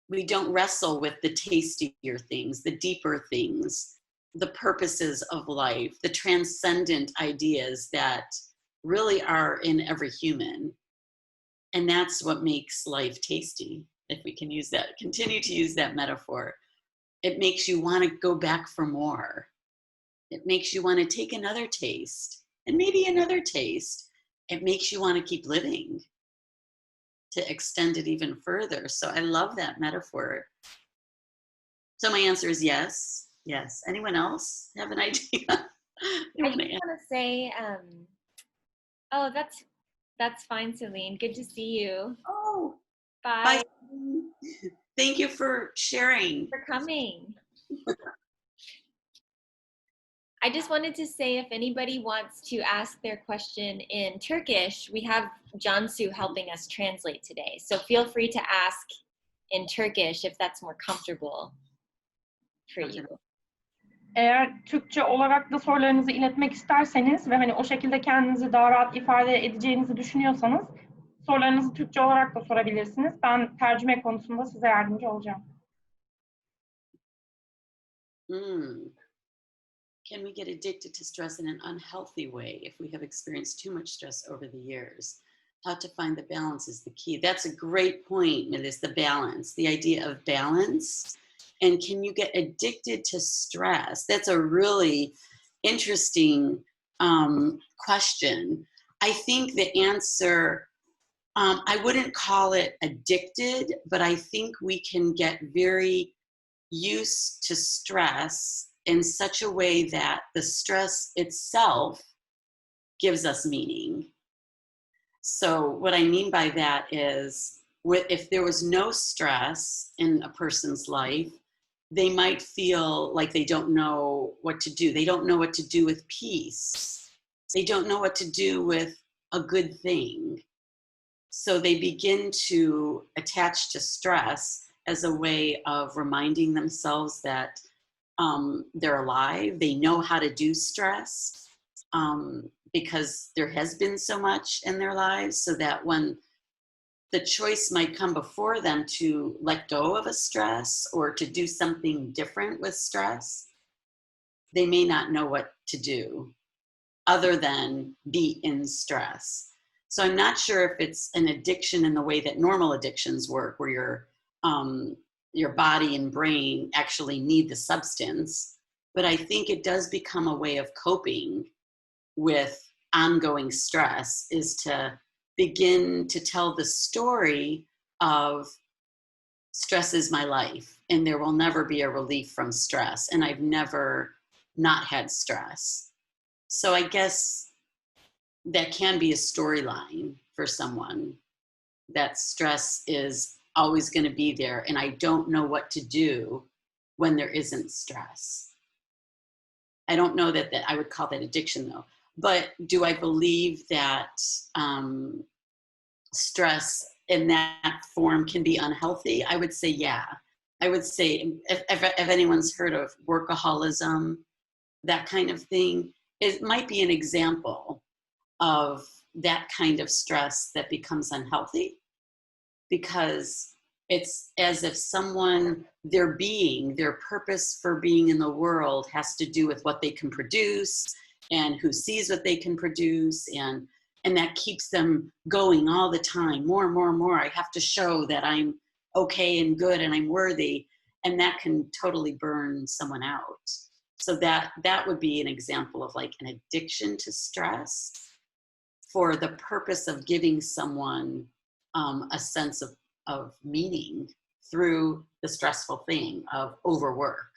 Speaker 3: We don't wrestle with the tastier things, the deeper things, the purposes of life, the transcendent ideas that really are in every human. And that's what makes life tasty, if we can use that, continue to use that metaphor. It makes you want to go back for more. It makes you want to take another taste and maybe another taste. It makes you want to keep living. to extend it even further. So I love that metaphor. So my answer is yes. Yes. Anyone else have an idea?
Speaker 1: I just want to say, oh, that's fine, Celine. Good to see you.
Speaker 3: Oh,
Speaker 1: Bye.
Speaker 3: bye. Thank you for sharing.
Speaker 1: For coming. I just wanted to say, if anybody wants to ask their question in Turkish, we have Cansu helping us translate today. So feel free to ask in Turkish if that's more comfortable for you.
Speaker 4: Eğer Türkçe olarak da sorularınızı iletmek isterseniz ve hani o şekilde kendinizi daha rahat ifade edeceğinizi düşünüyorsanız sorularınızı Türkçe olarak da sorabilirsiniz. Ben tercüme konusunda size yardımcı olacağım.
Speaker 3: Can we get addicted to stress in an unhealthy way if we have experienced too much stress over the years? How to find the balance is the key. That's a great point, Melis, the balance, the idea of balance. And can you get addicted to stress? That's a really interesting question. I think the answer, I wouldn't call it addicted, but I think we can get very used to stress in such a way that the stress itself gives us meaning. So what I mean by that is, if there was no stress in a person's life, they might feel like they don't know what to do. They don't know what to do with peace. They don't know what to do with a good thing. So they begin to attach to stress as a way of reminding themselves that they're alive. They know how to do stress because there has been so much in their lives, so that when the choice might come before them to let go of a stress or to do something different with stress, they may not know what to do other than be in stress. So I'm not sure if it's an addiction in the way that normal addictions work, where your body and brain actually need the substance, but I think it does become a way of coping with ongoing stress, is to begin to tell the story of stress is my life and there will never be a relief from stress, and I've never not had stress. So I guess that can be a storyline for someone, that stress is always going to be there and I don't know what to do when there isn't stress. I don't know that I would call that addiction though. But do I believe that stress in that form can be unhealthy? I would say, yeah. I would say if anyone's heard of workaholism, that kind of thing, it might be an example of that kind of stress that becomes unhealthy, because it's as if someone, their purpose for being in the world has to do with what they can produce and who sees what they can produce, and that keeps them going all the time, more and more and more. I have to show that I'm okay and good and I'm worthy, and that can totally burn someone out. So that would be an example of like an addiction to stress for the purpose of giving someone a sense of meaning through the stressful thing of overwork.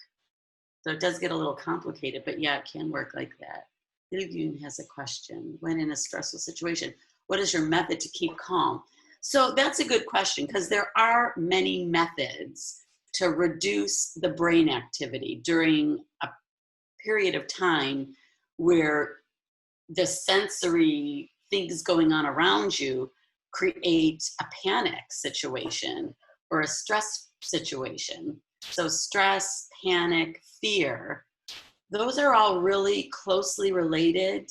Speaker 3: So it does get a little complicated, but yeah, it can work like that. Bilgen has a question. When in a stressful situation, what is your method to keep calm? So that's a good question, because there are many methods to reduce the brain activity during a period of time where the sensory things going on around you create a panic situation or a stress situation. So stress, panic, fear, those are all really closely related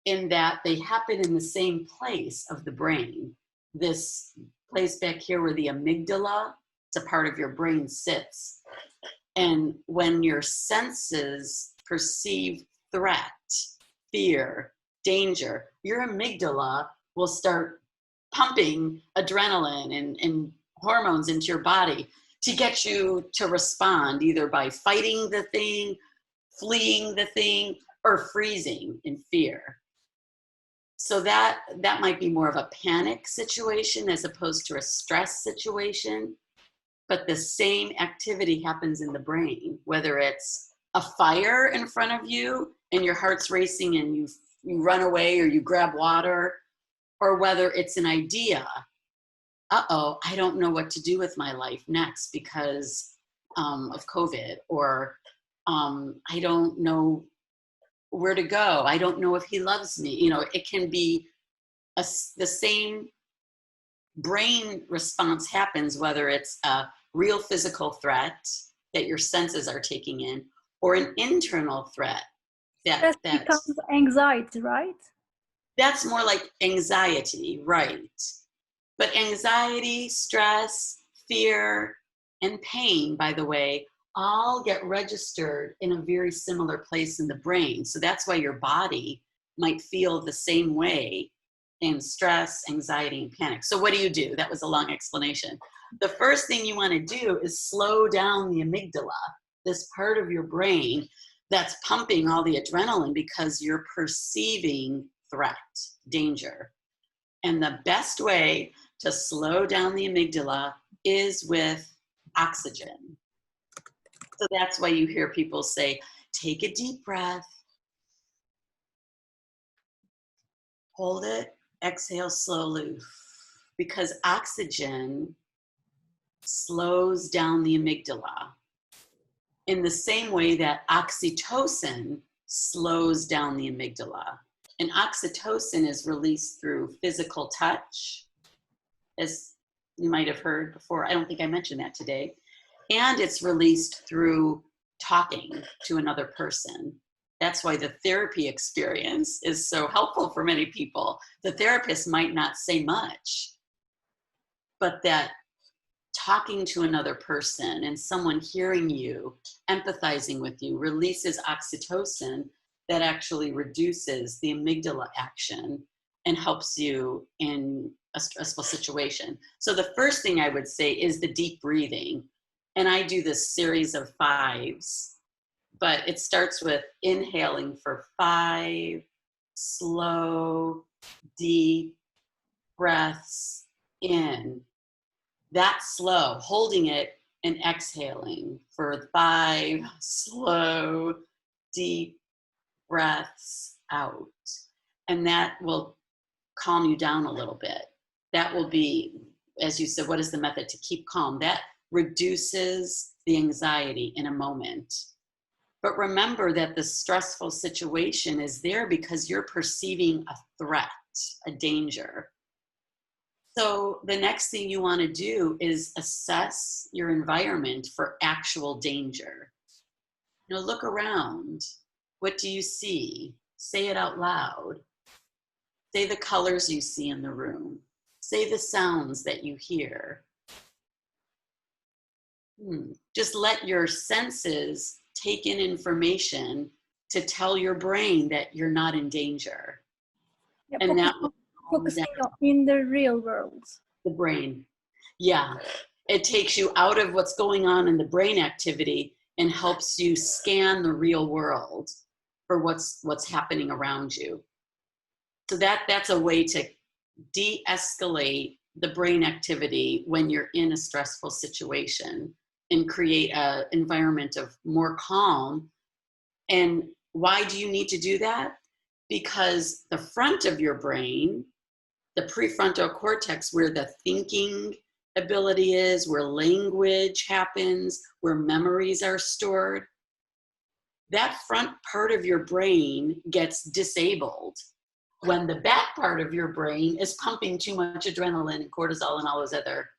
Speaker 3: in that they happen in the same place of the brain. This place back here where the amygdala, it's a part of your brain, sits. And when your senses perceive threat, fear, danger, your amygdala will start pumping adrenaline and hormones into your body to get you to respond, either by fighting the thing, fleeing the thing, or freezing in fear. So that might be more of a panic situation as opposed to a stress situation. But the same activity happens in the brain, whether it's a fire in front of you and your heart's racing and you run away or you grab water, or whether it's an idea. I don't know what to do with my life next because of COVID, or I don't know where to go. I don't know if he loves me. You know, it can be the same brain response happens, whether it's a real physical threat that your senses are taking in, or an internal threat
Speaker 7: That becomes anxiety, right?
Speaker 3: That's more like anxiety, right? But anxiety, stress, fear, and pain, by the way, all get registered in a very similar place in the brain. So that's why your body might feel the same way in stress, anxiety, and panic. So what do? That was a long explanation. The first thing you want to do is slow down the amygdala, this part of your brain that's pumping all the adrenaline because you're perceiving threat, danger. And the best way to slow down the amygdala is with oxygen. So that's why you hear people say, take a deep breath, hold it, exhale slowly, because oxygen slows down the amygdala in the same way that oxytocin slows down the amygdala. And oxytocin is released through physical touch, as you might have heard before. I don't think I mentioned that today. And it's released through talking to another person. That's why the therapy experience is so helpful for many people. The therapist might not say much, but that talking to another person and someone hearing you, empathizing with you, releases oxytocin that actually reduces the amygdala action and helps you in a stressful situation. So the first thing I would say is the deep breathing. And I do this series of 5s, but it starts with inhaling for 5 slow, deep breaths in. That slow, holding it and exhaling for 5 slow, deep breaths out. And that will calm you down a little bit. That will be, as you said, what is the method to keep calm? That reduces the anxiety in a moment. But remember that the stressful situation is there because you're perceiving a threat, a danger. So the next thing you want to do is assess your environment for actual danger. You know, look around. What do you see? Say it out loud. Say the colors you see in the room. Say the sounds that you hear. Just let your senses take in information to tell your brain that you're not in danger.
Speaker 7: Yeah,
Speaker 3: and that
Speaker 7: focusing in the real world.
Speaker 3: The brain. Yeah. It takes you out of what's going on in the brain activity and helps you scan the real world for what's happening around you. So that's a way to de-escalate the brain activity when you're in a stressful situation and create an environment of more calm. And why do you need to do that? Because the front of your brain, the prefrontal cortex, where the thinking ability is, where language happens, where memories are stored, that front part of your brain gets disabled when the back part of your brain is pumping too much adrenaline and cortisol and all those other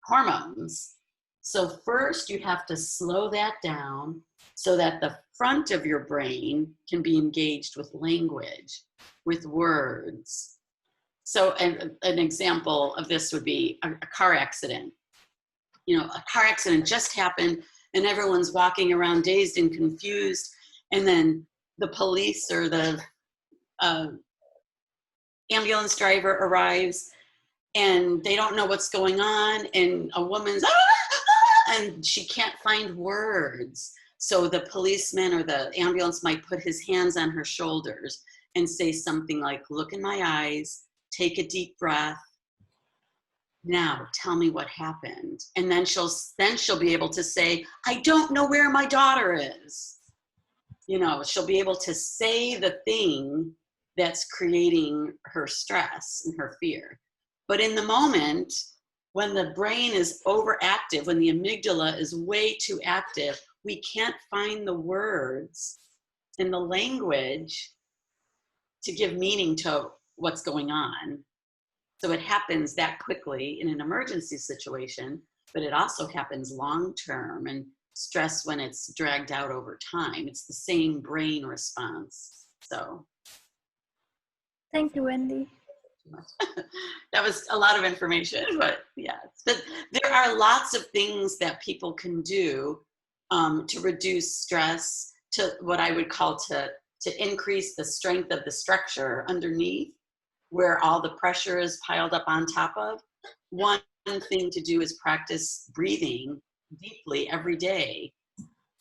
Speaker 3: hormones. So first you have to slow that down so that the front of your brain can be engaged with language, with words. So an example of this would be a car accident. You know, a car accident just happened and everyone's walking around dazed and confused, and then the police or the ambulance driver arrives and they don't know what's going on, and a woman's and she can't find words. So the policeman or the ambulance might put his hands on her shoulders and say something like, look in my eyes, take a deep breath. Now tell me what happened. And then she'll be able to say, I don't know where my daughter is. You know, she'll be able to say the thing that's creating her stress and her fear. But in the moment, when the brain is overactive, when the amygdala is way too active, we can't find the words and the language to give meaning to what's going on. So it happens that quickly in an emergency situation, but it also happens long term, and stress when it's dragged out over time. It's the same brain response. So
Speaker 7: thank you, Wendy.
Speaker 3: That was a lot of information, but yeah. But there are lots of things that people can do to reduce stress, to what I would call to increase the strength of the structure underneath, where all the pressure is piled up on top of. One thing to do is practice breathing deeply every day.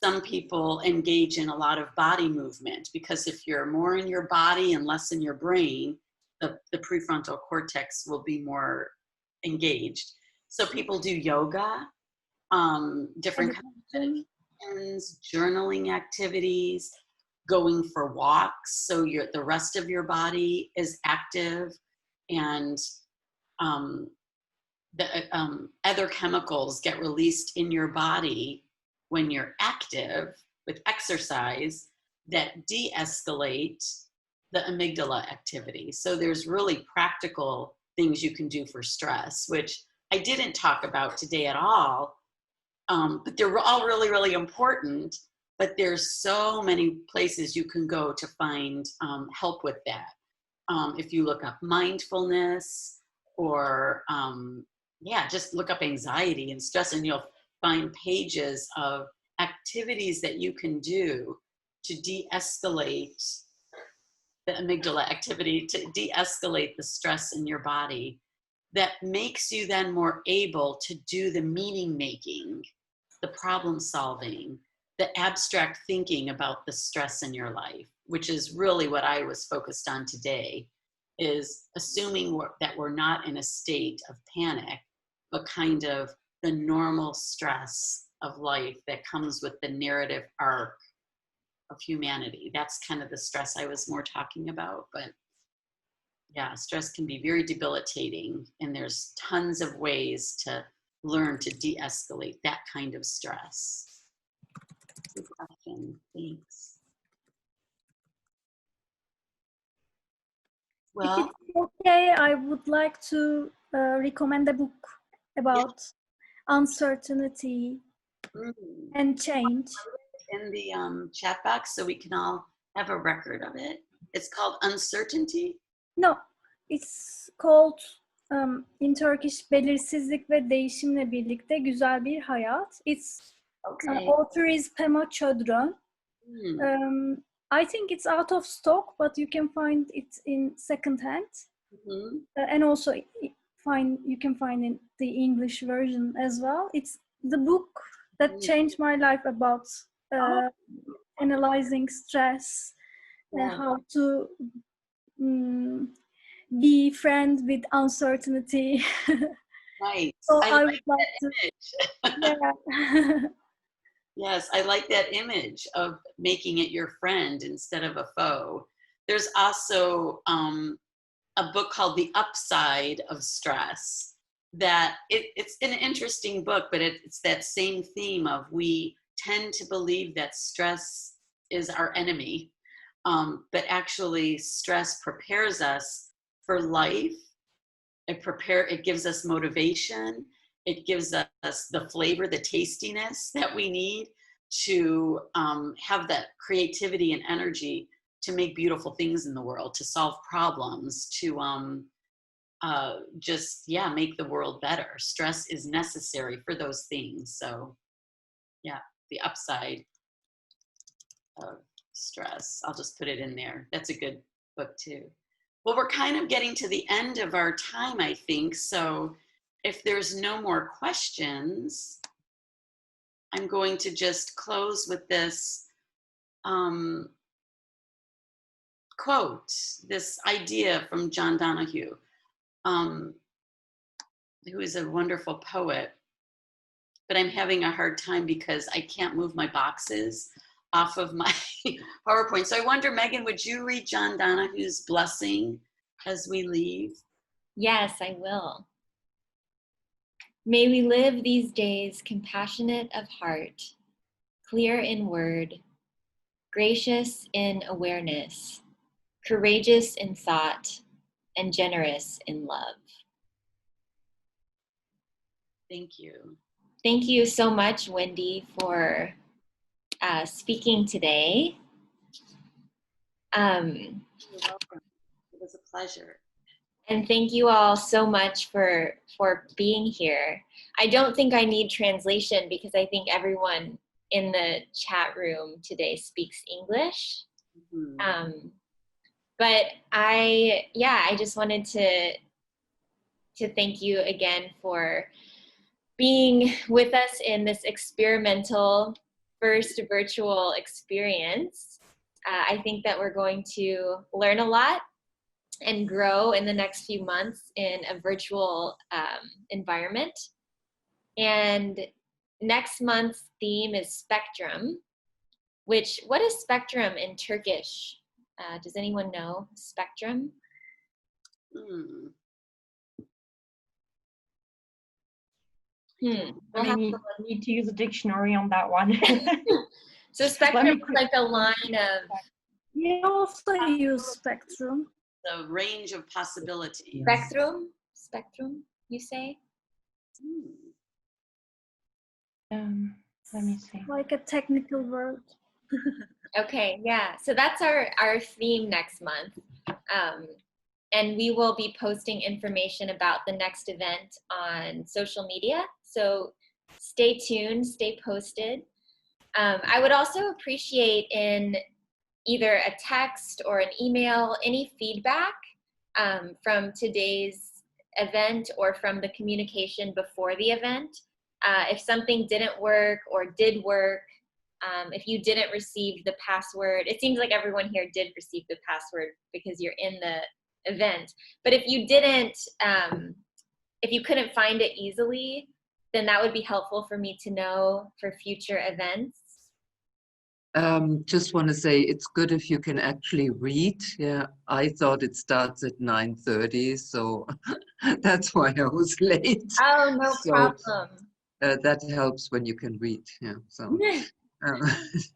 Speaker 3: Some people engage in a lot of body movement, because if you're more in your body and less in your brain, the prefrontal cortex will be more engaged. So people do yoga, different kinds of meditations, journaling activities, going for walks, so the rest of your body is active, and other chemicals get released in your body when you're active with exercise that de-escalate the amygdala activity. So there's really practical things you can do for stress, which I didn't talk about today at all, but they're all really, really important. But there's so many places you can go to find help with that. If you look up mindfulness, or just look up anxiety and stress, and you'll find pages of activities that you can do to de-escalate the amygdala activity, to de-escalate the stress in your body, that makes you then more able to do the meaning making, the problem solving, the abstract thinking about the stress in your life, which is really what I was focused on today, is assuming that we're not in a state of panic, but kind of the normal stress of life that comes with the narrative arc of humanity. That's kind of the stress I was more talking about. But yeah, stress can be very debilitating, and there's tons of ways to learn to de-escalate that kind of stress. Good question. Thanks. Well,
Speaker 7: If it's okay, I would like to recommend a book about uncertainty and change.
Speaker 3: In the chat box, so we can all have a record of it. It's called Uncertainty.
Speaker 7: No, it's called in Turkish Belirsizlik ve Değişimle Birlikte Güzel Bir Hayat. It's author is Pema Chodron. I think it's out of stock, but you can find it in secondhand, and also you can find in the English version as well. It's the book that changed my life about analyzing stress, how to be friend with uncertainty.
Speaker 3: Right.
Speaker 7: So
Speaker 3: I
Speaker 7: would like to.
Speaker 3: Yes, I like that image of making it your friend instead of a foe. There's also a book called The Upside of Stress, that it's an interesting book, but it's that same theme of, we tend to believe that stress is our enemy, but actually stress prepares us for life. It gives us motivation. It gives us the flavor, the tastiness that we need to have that creativity and energy to make beautiful things in the world, to solve problems, to make the world better. Stress is necessary for those things. So yeah, The Upside of Stress. I'll just put it in there. That's a good book too. Well, we're kind of getting to the end of our time, I think. So if there's no more questions, I'm going to just close with this quote, this idea from John Donahue, who is a wonderful poet, but I'm having a hard time because I can't move my boxes off of my PowerPoint. So I wonder, Megan, would you read John Donahue's blessing as we leave?
Speaker 1: Yes, I will. May we live these days compassionate of heart, clear in word, gracious in awareness, courageous in thought, and generous in love.
Speaker 3: Thank you.
Speaker 1: Thank you so much, Wendy, for speaking today.
Speaker 3: You're welcome. It was a pleasure.
Speaker 1: And thank you all so much for being here. I don't think I need translation because I think everyone in the chat room today speaks English. Mm-hmm. But I just wanted to thank you again for being with us in this experimental first virtual experience. I think that we're going to learn a lot and grow in the next few months in a virtual environment. And next month's theme is spectrum, what is spectrum in Turkish? Does anyone know spectrum?
Speaker 4: I need to use a dictionary on that one.
Speaker 1: So spectrum is like a line of...
Speaker 7: You also use spectrum.
Speaker 3: The range of possibilities.
Speaker 1: Spectrum, you say?
Speaker 4: Let me see.
Speaker 7: Like a technical word.
Speaker 1: Okay, yeah. So that's our theme next month. And we will be posting information about the next event on social media. So stay tuned, stay posted. I would also appreciate in either a text or an email, any feedback from today's event or from the communication before the event. If something didn't work or did work, if you didn't receive the password, it seems like everyone here did receive the password because you're in the event. But if you didn't, if you couldn't find it easily, then that would be helpful for me to know for future events.
Speaker 5: Just want to say it's good if you can actually read. Yeah, I thought it starts at 9:30, so that's why I was late.
Speaker 1: Oh, no problem.
Speaker 5: That helps when you can read. Yeah. So.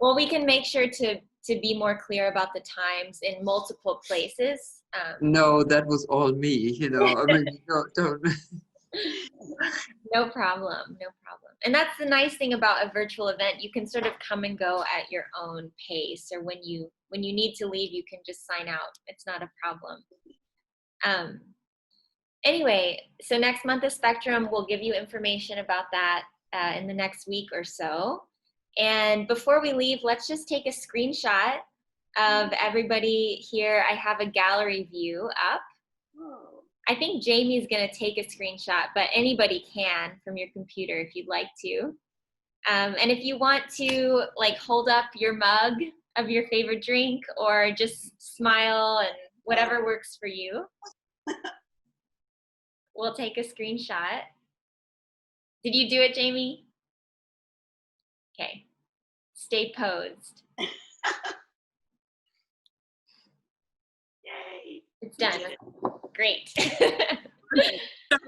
Speaker 1: Well, we can make sure to be more clear about the times in multiple places.
Speaker 5: No, that was all me. You know, I mean, don't.
Speaker 1: No problem. And that's the nice thing about a virtual event. You can sort of come and go at your own pace, or when you need to leave, you can just sign out. It's not a problem. Anyway, so next month is Spectrum. We'll give you information about that in the next week or so. And before we leave, let's just take a screenshot of everybody here. I have a gallery view up. I think Jamie's going to take a screenshot, but anybody can from your computer if you'd like to. And if you want to like hold up your mug of your favorite drink or just smile and whatever works for you, we'll take a screenshot. Did you do it, Jamie? Okay. Stay posed.
Speaker 3: Yay.
Speaker 1: It's done. Great.
Speaker 8: Sorry,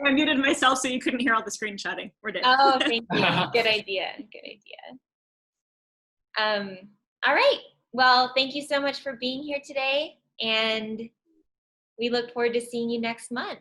Speaker 8: I muted myself so you couldn't hear all the screenshotting. We're done.
Speaker 1: Oh, thank you. Good idea. All right. Well, thank you so much for being here today, and we look forward to seeing you next month.